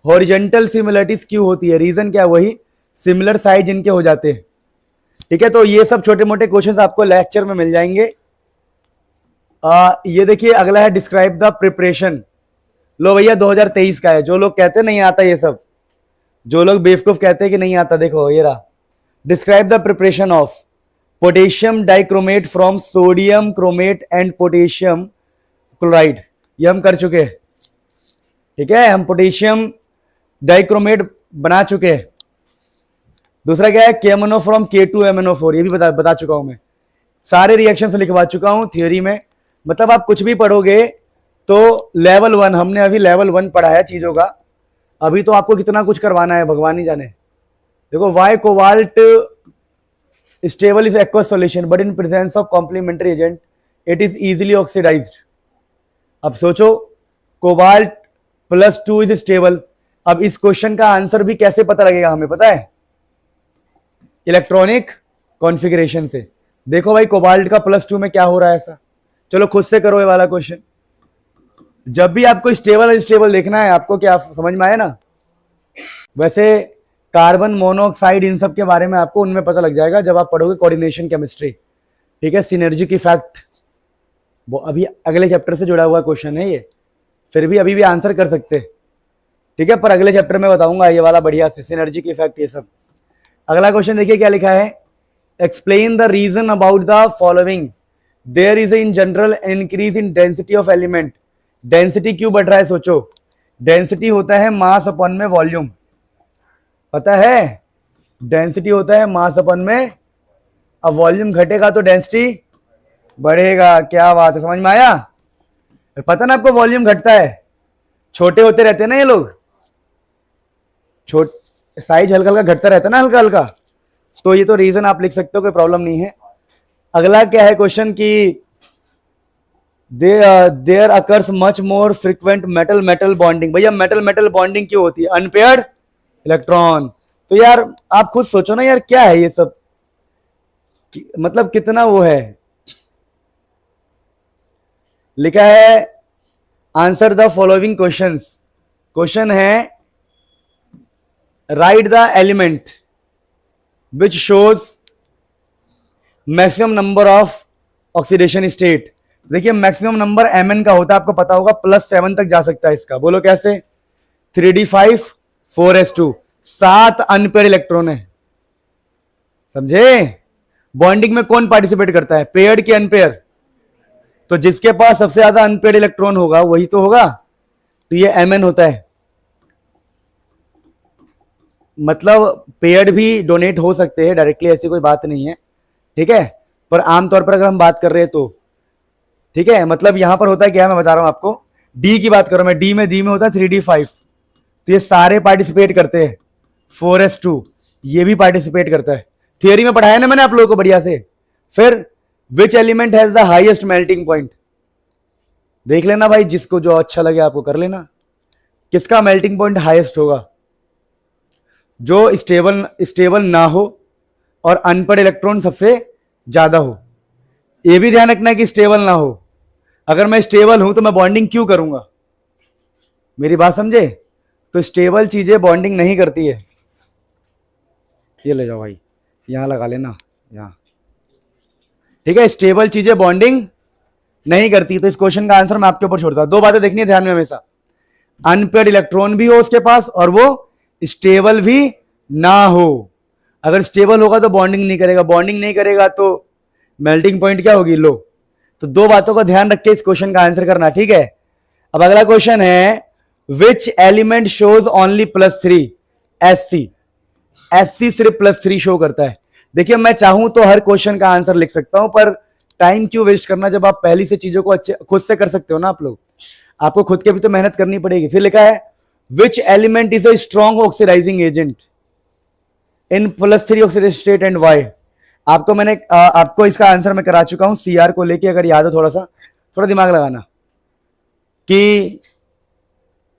हॉरिजॉन्टल सिमिलरिटीज क्यों होती है, रीजन क्या, वही सिमिलर साइज इनके हो जाते हैं, ठीक है। तो ये सब छोटे मोटे क्वेश्चंस आपको लेक्चर में मिल जाएंगे। ये देखिए अगला है डिस्क्राइब द प्रिपरेशन। लो भैया 2023 का है, जो लोग कहते नहीं आता ये सब, जो लोग बेवकूफ कहते हैं कि नहीं आता, देखो ये रहा, describe the preparation of potassium dichromate from sodium chromate and potassium chloride, ये हम कर चुके हैं, ठीक है, हम पोटेशियम डाइक्रोमेट बना चुके हैं। दूसरा क्या है, KMnO फ्रॉम K2MnO4, ये भी बता चुका हूं मैं, सारे रिएक्शन से लिखवा चुका हूं थ्योरी में। मतलब आप कुछ भी पढ़ोगे तो लेवल 1, हमने अभी लेवल 1 पढ़ा है चीजों का, अभी तो आपको कितना कुछ करवाना है भगवान ही जाने। देखो, why cobalt stable is aqueous solution but in presence of complementary agent it is easily oxidised. अब सोचो, कोबाल्ट +2 इज स्टेबल। अब इस क्वेश्चन का आंसर भी कैसे पता लगेगा हमें पता है, इलेक्ट्रॉनिक कॉन्फ़िगरेशन से। देखो भाई, कोबाल्ट का +2 में क्या हो रहा है ऐसा, चलो खुद से करो ये वाला क्वेश्चन। जब भी आपको स्टेबल स्टेबल देखना है, आपको क्या समझ में आया ना। वैसे कार्बन मोनोऑक्साइड इन सब के बारे में आपको उनमें पता लग जाएगा जब आप पढ़ोगे कोऑर्डिनेशन केमिस्ट्री, ठीक है, सिनर्जिक इफेक्ट, वो अभी अगले चैप्टर से जुड़ा हुआ क्वेश्चन है ये, फिर भी अभी भी आंसर कर सकते हैं, ठीक है, पर अगले चैप्टर में बताऊंगा ये वाला बढ़िया से, सिनर्जिक इफेक्ट ये सब। अगला क्वेश्चन देखिए क्या लिखा है, explain the reason about the following, there is in general increase in density of element. Density क्यों बढ़ रहा है, सोचो, डेंसिटी होता है मास अपन में वॉल्यूम, पता है, डेंसिटी होता है मास अपन में, अब वॉल्यूम घटेगा तो डेंसिटी बढ़ेगा। क्या बात है, समझ में आया। पता ना आपको, वॉल्यूम घटता है, छोटे होते रहते हैं ना ये लोग, साइज हल्का हल्का घटता रहता है ना, हल्का हल्का, तो ये तो रीजन आप लिख सकते हो, कोई प्रॉब्लम नहीं है। अगला क्या है क्वेश्चन की, there occurs much more frequent metal metal bonding. भैया मेटल मेटल बॉन्डिंग क्यों होती है, अनपेयर्ड इलेक्ट्रॉन। तो यार आप खुद सोचो ना यार, क्या है ये सब, मतलब कितना वो है। लिखा है answer the following questions, question है write the element which shows maximum number of oxidation state. देखिए मैक्सिमम नंबर Mn का होता है, आपको पता होगा, +7 तक जा सकता है इसका, बोलो कैसे, 3d5 4s2, 7 अनपेयर इलेक्ट्रॉन है, समझे। बॉन्डिंग में कौन पार्टिसिपेट करता है, पेयर्ड की अनपेयर, तो जिसके पास सबसे ज्यादा अनपेयर्ड इलेक्ट्रॉन होगा वही तो होगा, तो ये Mn होता है। मतलब पेयर्ड भी डोनेट हो सकते हैं डायरेक्टली, ऐसी कोई बात नहीं है, ठीक है, पर आमतौर पर अगर हम बात कर रहे हैं तो, ठीक है, मतलब यहां पर होता है क्या, मैं बता रहा हूं आपको, डी की बात करो मैं, डी में होता है 3d5, तो ये सारे पार्टिसिपेट करते हैं, 4s2 ये भी पार्टिसिपेट करता है, थियरी में पढ़ाया ना मैंने आप लोगों को बढ़िया से। फिर which element has the highest melting point, देख लेना भाई, जिसको जो अच्छा लगे आपको कर लेना, किसका मेल्टिंग पॉइंट हाईएस्ट होगा, जो स्टेबल ना हो और अनपेयर्ड इलेक्ट्रॉन सबसे ज्यादा हो। ये भी ध्यान रखना है कि स्टेबल ना हो, अगर मैं स्टेबल हूं तो मैं बॉन्डिंग क्यों करूंगा, मेरी बात समझे। तो स्टेबल चीजें बॉन्डिंग नहीं करती है, ये ले जाओ भाई, यहां लगा लेना यहां, ठीक है, स्टेबल चीजें बॉन्डिंग नहीं करती। तो इस क्वेश्चन का आंसर मैं आपके ऊपर छोड़ता हूं, दो बातें देखनी है ध्यान में हमेशा, अनपेयर्ड इलेक्ट्रॉन भी हो उसके पास और वो स्टेबल भी ना हो। अगर स्टेबल होगा तो बॉन्डिंग नहीं करेगा, बॉन्डिंग नहीं करेगा तो मेल्टिंग पॉइंट क्या होगी, लो। तो दो बातों का ध्यान रख के इस क्वेश्चन का आंसर करना, ठीक है। अब अगला क्वेश्चन है, which element shows only +3, Sc। Sc सिर्फ +3 शो करता है। देखिए मैं चाहूं तो हर क्वेश्चन का आंसर लिख सकता हूं, पर टाइम क्यों वेस्ट करना जब आप पहली से चीजों को अच्छे खुद से कर सकते हो ना आप लोग, आपको खुद के भी तो मेहनत करनी पड़ेगी। फिर लिखा है which element is a strong oxidising agent in +3 oxidation state and why. आपको मैंने आपको इसका आंसर मैं करा चुका हूं Cr को लेके, अगर याद हो थोड़ा दिमाग लगाना कि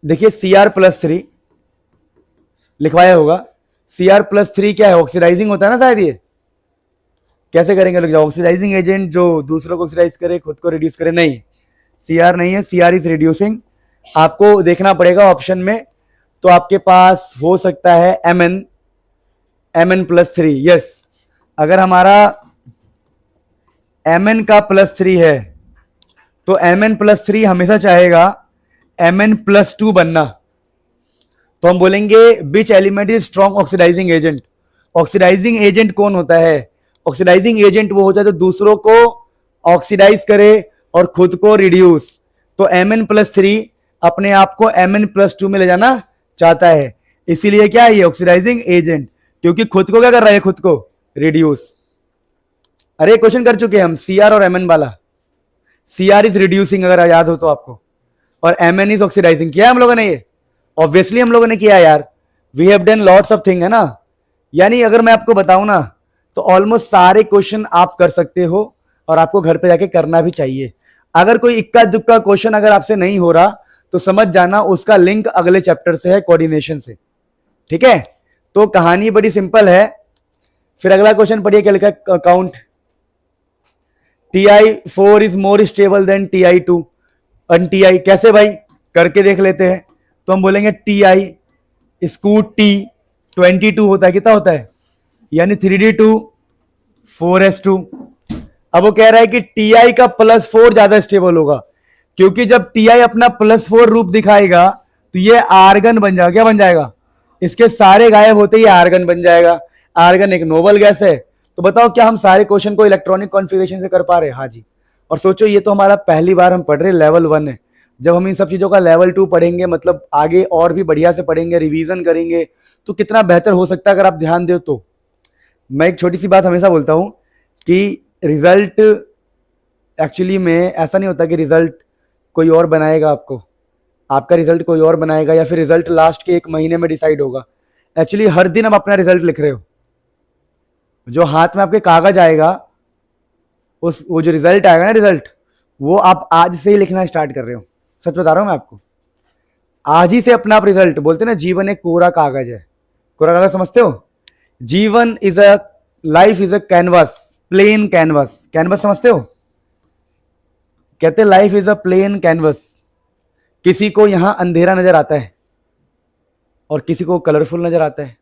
देखिए Cr+3 लिखवाया होगा, Cr+3 क्या है, ऑक्सीडाइजिंग होता है ना शायद। ये कैसे करेंगे लोग, ऑक्सीडाइजिंग एजेंट जो दूसरों को ऑक्सीडाइज करे खुद को रिड्यूस करे, नहीं, Cr नहीं है, Cr इज रिड्यूसिंग। आपको देखना पड़ेगा ऑप्शन में, तो आपके पास हो सकता है Mn+3, यस। अगर हमारा Mn का +3 है तो Mn+3 हमेशा चाहेगा Mn+2 बनना, तो हम बोलेंगे which element is strong oxidising agent. Oxidising agent कौन होता है, ऑक्सीडाइजिंग एजेंट वो होता है जो दूसरों को ऑक्सीडाइज करे और खुद को रिड्यूस। तो Mn+3 अपने आप को Mn+2 में ले जाना चाहता है, इसीलिए क्या है ये ऑक्सीडाइजिंग एजेंट, क्योंकि खुद को क्या कर रहा है, खुद को रिड्यूस। अरे क्वेश्चन कर चुके हैं हम Cr और Mn वाला। Cr इज रिड्यूसिंग, अगर याद हो तो आपको, और Mn इज ऑक्सीडाइजिंग। किया हम लोगों ने ये, ऑब्वियसली हम लोगों ने किया यार, we have done lots of thing, है ना। यानी अगर मैं आपको बताऊं ना तो ऑलमोस्ट सारे क्वेश्चन आप कर सकते हो और आपको घर पे जाके करना भी चाहिए। अगर कोई इक्का दुक्का क्वेश्चन अगर आपसे नहीं हो रहा तो समझ जाना उसका लिंक अगले चैप्टर से है, कोऑर्डिनेशन से, ठीक है। तो कहानी बड़ी सिंपल है। फिर अगला क्वेश्चन पढ़िए, क्या लिखा है, count Ti4 is more stable then Ti2 and Ti, कैसे भाई, करके देख लेते हैं। तो हम बोलेंगे Ti स्कूट T22 होता है, कितना होता है, यानी 3D2 4S2। अब वो कह रहा है कि Ti का +4 ज्यादा स्टेबल होगा, क्योंकि जब Ti अपना +4 रूप दिखाएगा तो ये आर्गन बन जाएगा। क्या बन जाएगा, इसके सारे गायब होते ही आर्गन बन जाएगा। आर्गन एक नोबल गैस है। तो बताओ क्या हम सारे क्वेश्चन को इलेक्ट्रॉनिक कॉन्फ़िगरेशन से कर पा रहे हैं? हाँ जी। और सोचो ये तो हमारा पहली बार हम पढ़ रहे, लेवल 1 है। जब हम इन सब चीजों का लेवल 2 पढ़ेंगे, मतलब आगे और भी बढ़िया से पढ़ेंगे, रिवीजन करेंगे, तो कितना बेहतर हो सकता है अगर आप ध्यान दो तो। मैं एक छोटी सी बात हमेशा बोलता हूं कि रिजल्ट एक्चुअली में ऐसा नहीं होता कि रिजल्ट कोई और बनाएगा आपको, आपका रिजल्ट कोई और बनाएगा, या फिर रिजल्ट लास्ट के 1 महीने में डिसाइड होगा। एक्चुअली हर दिन आप अपना रिजल्ट लिख रहे हो। जो हाथ में आपके कागज आएगा, वो जो रिजल्ट आएगा ना, रिजल्ट, वो आप आज से ही लिखना स्टार्ट कर रहे हो। सच बता रहा हूं मैं आपको, आज ही से अपना आप रिजल्ट, बोलते ना जीवन एक कोरा कागज है। कोरा कागज समझते हो? जीवन is a, life is a canvas, plain canvas. Canvas समझते हो? कहते life is a plain canvas. किसी को यहां अंधेरा नजर आता है और किसी को कलरफुल नजर आता है।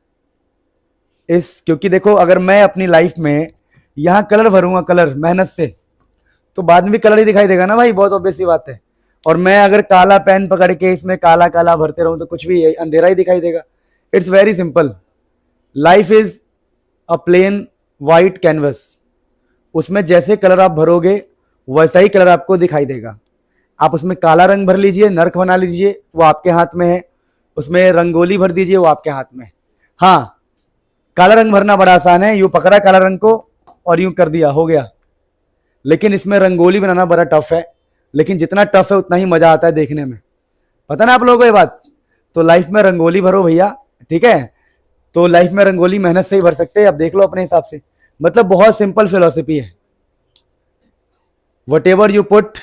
क्योंकि देखो, अगर मैं अपनी लाइफ में यहां कलर भरूंगा, कलर मेहनत से, तो बाद में भी कलर ही दिखाई देगा ना भाई, बहुत ऑब्वियस सी बात है। और मैं अगर काला पेन पकड़ के इसमें काला काला भरते रहूं तो कुछ भी अंधेरा ही दिखाई देगा। It's very simple. Life is a plain white canvas. उसमें जैसे कलर आप भरोगे वैसा ही कलर आपको दिखाई देगा। आप उसमें काला रंग भर लीजिए, नर्क बना लीजिए, वो आपके हाथ में है। उसमें रंगोली भर दीजिए, वो आपके हाथ में है। हाँ, काला रंग भरना बड़ा आसान है, यूं पकड़ा काला रंग को और यूं कर दिया, हो गया। लेकिन इसमें रंगोली बनाना बड़ा टफ है, लेकिन जितना टफ है उतना ही मजा आता है देखने में। पता ना आप लोगों को ये बात? तो लाइफ में रंगोली भरो भैया, ठीक है। तो लाइफ में रंगोली मेहनत से ही भर सकते हैं, अब देख लो अपने हिसाब से। मतलब बहुत सिंपल फिलॉसफी है, वट एवर यू पुट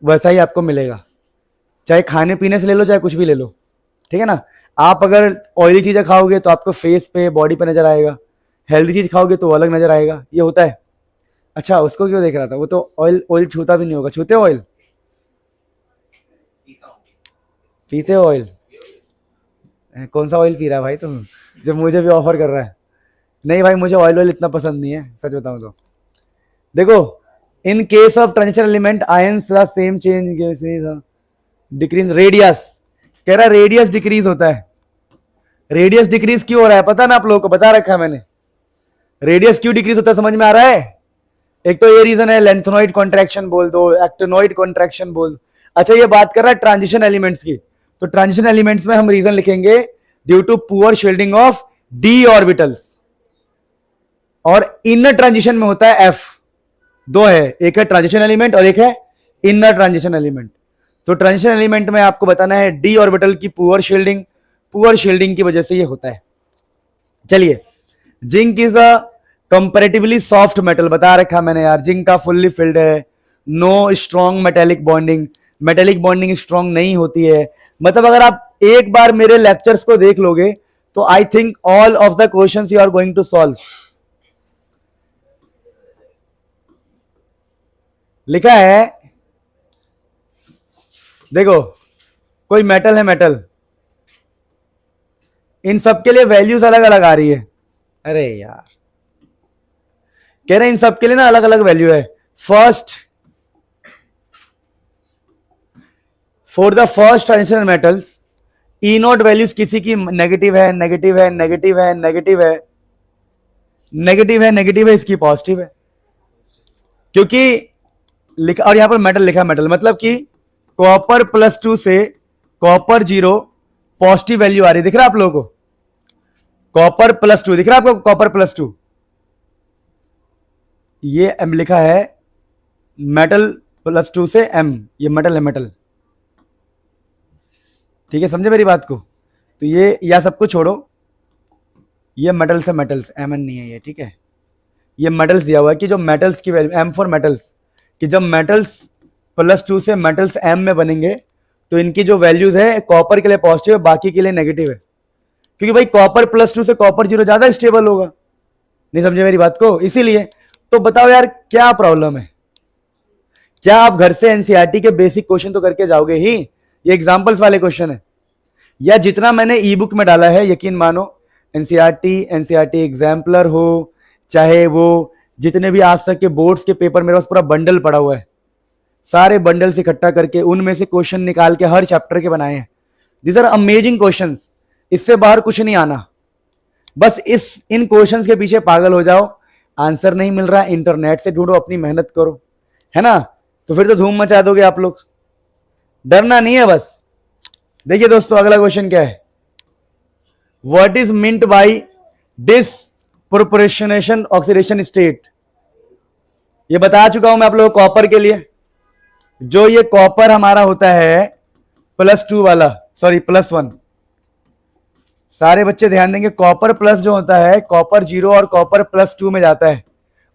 वैसा ही आपको मिलेगा। चाहे खाने पीने से ले लो, चाहे कुछ भी ले लो, ठीक है ना। आप अगर ऑयली चीजें खाओगे तो आपको फेस पे, बॉडी पे नजर आएगा। हेल्दी चीज खाओगे तो वो अलग नजर आएगा, ये होता है। अच्छा, उसको क्यों देख रहा था? वो तो ऑयल छूता भी नहीं होगा। छूते हो ऑयल? पीते हो ऑयल? कौन सा ऑयल पी रहा है भाई तुम, जो मुझे भी ऑफर कर रहा है? नहीं भाई, मुझे ऑयल इतना पसंद नहीं है, सच बताऊं तो। देखो, in case of transition element ions the same change decrease radius. कह रहा रेडियस डिक्रीज होता है। रेडियस डिक्रीज क्यों हो रहा है पता ना आप लोगों को? बता रखा है मैंने। रेडियस क्यों डिक्रीज होता है समझ में आ रहा है? एक तो ये रीजन है, लेंथनोइड कॉन्ट्रैक्शन बोल दो, एक्टिनोइड कॉन्ट्रैक्शन बोल दो। अच्छा, ये बात कर रहा है ट्रांजिशन एलिमेंट्स की, तो ट्रांजिशन एलिमेंट्स में हम रीजन लिखेंगे due to poor shielding of d orbitals. और इनर ट्रांजिशन में होता है एफ। दो है, एक है ट्रांजिशन एलिमेंट और एक है इनर ट्रांजिशन एलिमेंट। तो ट्रांजिशन एलिमेंट में आपको बताना है डी ऑर्बिटल की पुअर शील्डिंग। पुअर शील्डिंग की वजह से ये होता है। चलिए, zinc is a comparatively soft metal, बता रखा मैंने यार। जिंक का फुल्ली फिल्ड है, no strong metallic bonding. Metallic bonding स्ट्रॉन्ग नहीं होती है। मतलब अगर आप एक बार मेरे लेक्चर्स को देख लोगे तो I think all of the questions you are going to solve. लिखा है, देखो, कोई मेटल है, मेटल, इन सब के लिए वैल्यूज अलग अलग आ रही है। अरे यार, कह रहे हैं इन सब के लिए ना अलग अलग वैल्यू है। For the first transitional metals, E note values किसी की नेगेटिव है, नेगेटिव है, नेगेटिव है, नेगेटिव है, नेगेटिव है, इसकी पॉजिटिव है, क्योंकि लिखा, और यहां पर मेटल लिखा, मेटल मतलब कि कॉपर +2 से कॉपर 0 पॉजिटिव वैल्यू आ रही है। दिख रहा है आप लोगों को? कॉपर +2 दिख रहा है आपको? कॉपर +2, ये एम लिखा है, मेटल +2 से एम, ये मेटल है, मेटल। ठीक है, समझे मेरी बात को? तो ये या सबको छोड़ो, ये मेटल से मेटल्स, एम एन नहीं है ये, ठीक है। ये मेटल्स दिया हुआ है कि जो मेटल्स की वैल्यू, एम फॉर मेटल्स, कि जब मेटल्स +2 से मेटल्स एम में बनेंगे तो इनकी जो वैल्यूज है कॉपर के लिए पॉजिटिव है, बाकी के लिए नेगेटिव है, क्योंकि भाई कॉपर +2 से कॉपर 0 ज्यादा स्टेबल होगा। नहीं समझे मेरी बात को? इसीलिए तो बताओ यार क्या प्रॉब्लम है? क्या आप घर से एनसीईआरटी के बेसिक क्वेश्चन तो करके जाओगे ही? ये एग्जांपल्स वाले क्वेश्चन है, या जितना मैंने ई बुक में डाला है, यकीन मानो एनसीईआरटी एग्जाम्पलर हो, चाहे वो जितने भी आज तक के बोर्ड्स के पेपर, मेरे पास पूरा बंडल पड़ा हुआ है, सारे बंडल से इकट्ठा करके उनमें से क्वेश्चन निकाल के हर चैप्टर के बनाए हैं। दीज आर अमेजिंग क्वेश्चंस, इससे बाहर कुछ नहीं आना। बस इन क्वेश्चंस के पीछे पागल हो जाओ, आंसर नहीं मिल रहा, इंटरनेट से ढूंढो, अपनी मेहनत करो, है ना? तो फिर तो धूम मचा दोगे आप लोग, डरना नहीं है बस। देखिए दोस्तों, अगला क्वेश्चन क्या है? What is meant by disproportionation oxidation state? ये बता चुका हूं मैं आप लोगों को कॉपर के लिए। जो ये कॉपर हमारा होता है +2 वाला, सॉरी +1, सारे बच्चे ध्यान देंगे, कॉपर प्लस जो होता है, कॉपर 0 और कॉपर +2 में जाता है,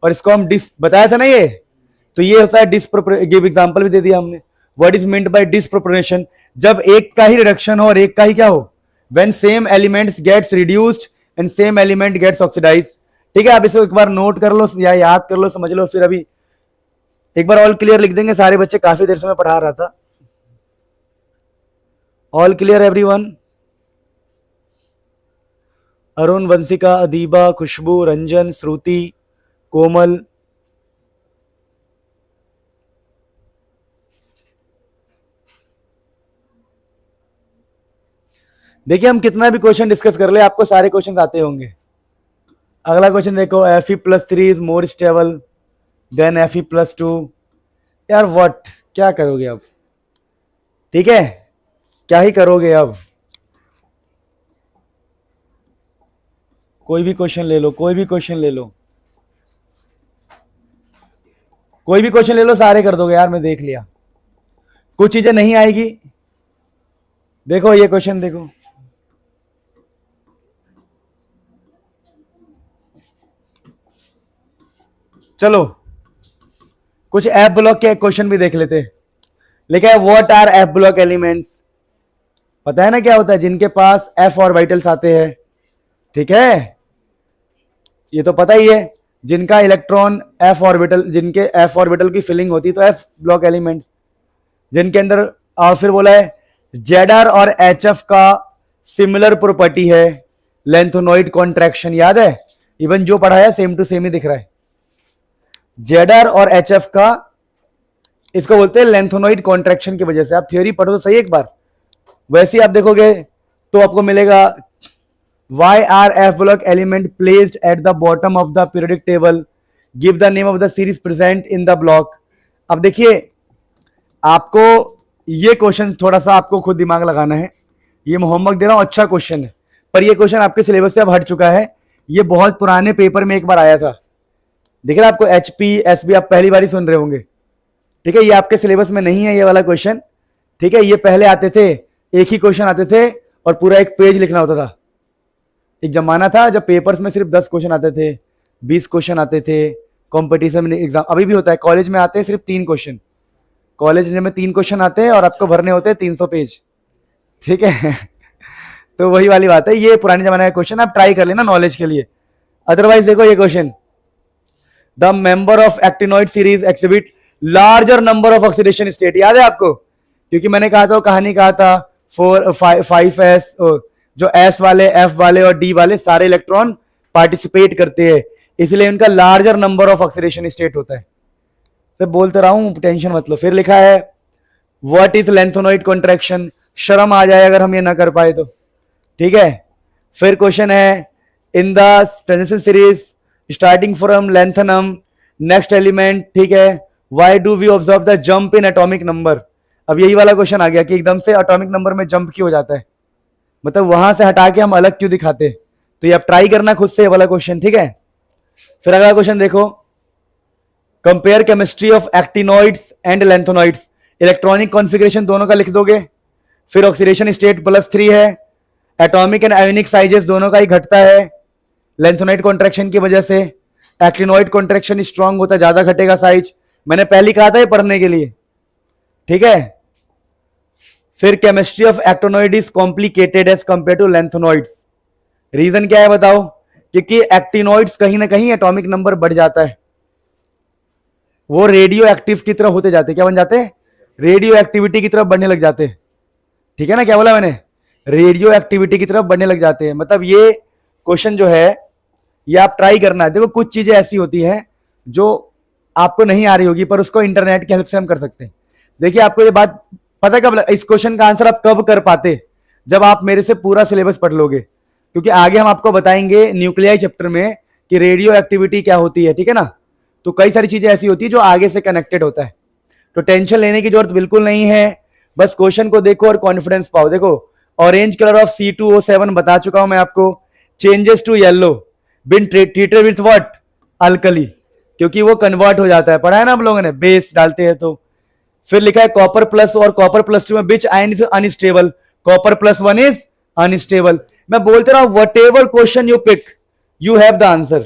और इसको हम बताया था ना ये, तो ये होता है गिव एग्जांपल भी दे दिया हमने। What is meant by disproportionation? जब एक का ही रिडक्शन हो और एक का ही क्या हो, when same elements gets reduced and same element gets oxidised. ठीक है, आप इसको एक बार नोट कर लो या याद कर लो, समझ लो, फिर अभी एक बार ऑल क्लियर लिख देंगे सारे बच्चे, काफी देर से मैं पढ़ा रहा था। All clear everyone? Arun, Vanshika, Adiba, Khushboo, Ranjan, Shruti, Komal, देखिए हम कितना भी क्वेश्चन डिस्कस कर ले, आपको सारे क्वेश्चन आते होंगे। अगला क्वेश्चन देखो, Fe+3 is more stable then Fe+2। यार व्हाट, क्या करोगे अब? ठीक है, क्या ही करोगे अब? कोई भी क्वेश्चन ले लो, कोई भी क्वेश्चन ले लो, कोई भी क्वेश्चन ले लो, सारे कर दोगे यार, मैं देख लिया। कुछ चीजें नहीं आएगी। देखो ये क्वेश्चन देखो, चलो कुछ एफ ब्लॉक के क्वेश्चन भी देख लेते। लिखा है what R F block elements? पता है ना क्या होता है? जिनके पास एफ ऑर्बिटल्स आते हैं, ठीक है, ये तो पता ही है। जिनका इलेक्ट्रॉन एफ ऑर्बिटल, जिनके एफ ऑर्बिटल की फिलिंग होती है तो एफ ब्लॉक एलिमेंट्स, जिनके अंदर, और फिर बोला है जेडर और एच एफ का सिमिलर प्रॉपर्टी है, लेंथोनॉइड कॉन्ट्रैक्शन, याद है? इवन जो पढ़ाया सेम टू सेम ही दिख रहा है। जेडर और एच एफ का, इसको बोलते हैं लेंथोनॉइड कॉन्ट्रैक्शन की वजह से। आप थ्योरी पढ़ो तो सही एक बार, वैसे ही आप देखोगे तो आपको मिलेगा why are f block element placed at the bottom of the periodic table, give the name of the series present in the block। अब देखिए, आपको ये क्वेश्चन थोड़ा सा आपको खुद दिमाग लगाना है, ये मैं होमवर्क दे रहा हूं, अच्छा क्वेश्चन है, पर ये क्वेश्चन आपके सिलेबस से अब हट चुका है, ये बहुत पुराने पेपर में एक बार आया था। दिख रहा है आपको? HP SB आप पहली बार ही सुन रहे होंगे, ठीक है, ये आपके सिलेबस में नहीं है ये वाला क्वेश्चन, ठीक है। ये पहले आते थे, एक ही क्वेश्चन आते थे और पूरा एक पेज लिखना होता था। एक जमाना था जब पेपर्स में सिर्फ 10 क्वेश्चन आते थे, 20 क्वेश्चन आते थे, कॉम्पिटिशन में एग्जाम, अभी भी होता है, कॉलेज में आते हैं सिर्फ 3 क्वेश्चन, कॉलेज में 3 क्वेश्चन आते हैं और आपको भरने होते हैं 300 पेज, ठीक है। तो वही वाली बात है, ये पुराने जमाने का क्वेश्चन, आप ट्राई कर लेना नॉलेज के लिए। अदरवाइज देखो ये question, the member of actinoid series exhibit larger number of oxidation state, याद है आपको? क्योंकि मैंने कहा था, कहानी कहा था, 5s, जो S वाले, F वाले और D वाले सारे इलेक्ट्रॉन पार्टिसिपेट करते हैं, इसलिए उनका larger number of oxidation state होता है। तो बोलते रहा हूं, टेंशन मत लो। फिर लिखा है व्हाट इज लेंथोनॉइड कॉन्ट्रैक्शन, शर्म आ जाए अगर हम ये ना कर पाए तो, ठीक है। फिर क्वेश्चन है in the transition series starting from lanthanum, next element, ठीक है। Why do we observe the jump in atomic number? अब यही वाला क्वेश्चन आ गया कि एकदम से एटॉमिक नंबर में जंप क्यों हो जाता है, मतलब वहां से हटा के हम अलग क्यों दिखाते। तो ये आप ट्राई करना खुद से ये वाला क्वेश्चन, ठीक है। फिर अगला क्वेश्चन देखो, compare chemistry of actinoids and lanthanoids. Electronic configuration दोनों का लिख दोगे। फिर ऑक्सीडेशन स्टेट +3 है, एटॉमिक एंड आयोनिक साइजेस दोनों का ही घटता है लेंथोनाइड कॉन्ट्रैक्शन की वजह से। एक्टिनॉइड कॉन्ट्रैक्शन स्ट्रांग होता है, ज्यादा घटेगा साइज। मैंने पहले कहा था ये पढ़ने के लिए, ठीक है। फिर chemistry of actinoid is complicated as compare to lanthanoids. Reason क्या है बताओ? क्योंकि एक्टिनॉइड्स कहीं ना कहीं एटॉमिक नंबर बढ़ जाता है, वो रेडियो एक्टिव की तरफ होते जाते, क्या बन जाते हैं? रेडियो एक्टिविटी की तरफ बढ़ने लग जाते हैं, ठीक है ना। क्या बोला मैंने? रेडियो एक्टिविटी की तरफ बढ़ने लग जाते हैं। मतलब ये क्वेश्चन जो है ये आप ट्राई करना है। देखो कुछ चीजें ऐसी होती हैं जो आपको नहीं आ रही होगी, पर उसको इंटरनेट की हेल्प से हम कर सकते हैं। देखिए आपको ये बात पता कब, इस क्वेश्चन का आंसर आप कब कर पाते? जब आप मेरे से पूरा सिलेबस पढ़ लोगे, क्योंकि आगे हम आपको बताएंगे न्यूक्लियाई चैप्टर में कि रेडियो एक्टिविटी क्या होती है, ठीक है ना। तो कई सारी चीजें ऐसी होती है जो आगे से कनेक्टेड होता है, तो टेंशन लेने की जरूरत बिल्कुल नहीं है। बस क्वेश्चन को देखो और कॉन्फिडेंस पाओ। देखो ऑरेंज कलर ऑफ C2O7 बता चुका हूं मैं आपको। Changes to yellow been treated with what? Alkali, क्योंकि वो कन्वर्ट हो जाता है, पढ़ा है ना हम लोगों ने, बेस डालते हैं तो। फिर लिखा है कॉपर प्लस और कॉपर +2 में which ion is unstable? Copper +1 is unstable. मैं बोलते रहा whatever question you pick you have the answer.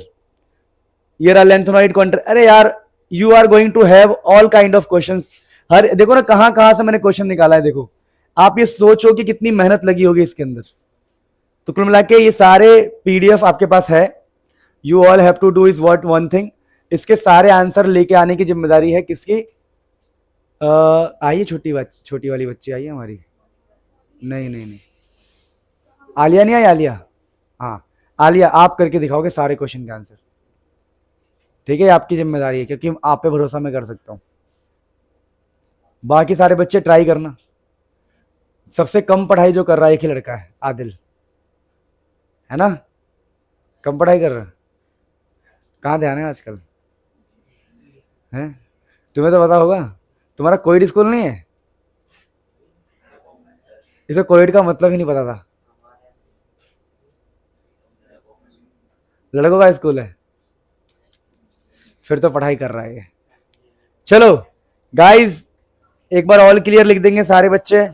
ये रहा लेंथोनाइड कॉन्ट्रैक्शन। अरे यार you are going to have all kind of questions. हर देखो ना कहां कहां से मैंने क्वेश्चन निकाला है। देखो आप ये सोचो कि कितनी मेहनत लगी होगी इसके अंदर। तो कुल मिला के ये सारे PDF आपके पास है। You all have to do is what one thing, इसके सारे आंसर लेके आने की जिम्मेदारी है किसकी? आइए छोटी वाली बच्ची आई है हमारी। नहीं नहीं नहीं, आलिया नहीं आई? आलिया, हाँ आलिया, आप करके दिखाओगे सारे क्वेश्चन के आंसर, ठीक है। आपकी जिम्मेदारी है, क्योंकि आप पे भरोसा मैं कर सकता हूं। बाकी सारे बच्चे ट्राई करना। सबसे कम पढ़ाई जो कर रहा है एक ही लड़का है, आदिल, है ना। कम पढ़ाई कर रहा है, कहाँ ध्यान है आजकल है? तुम्हें तो पता होगा, तुम्हारा कोविड स्कूल नहीं है? इसे कोविड का मतलब ही नहीं पता था। लड़कों का स्कूल है, फिर तो पढ़ाई कर रहा है ये। चलो गाइस, एक बार ऑल क्लियर लिख देंगे सारे बच्चे।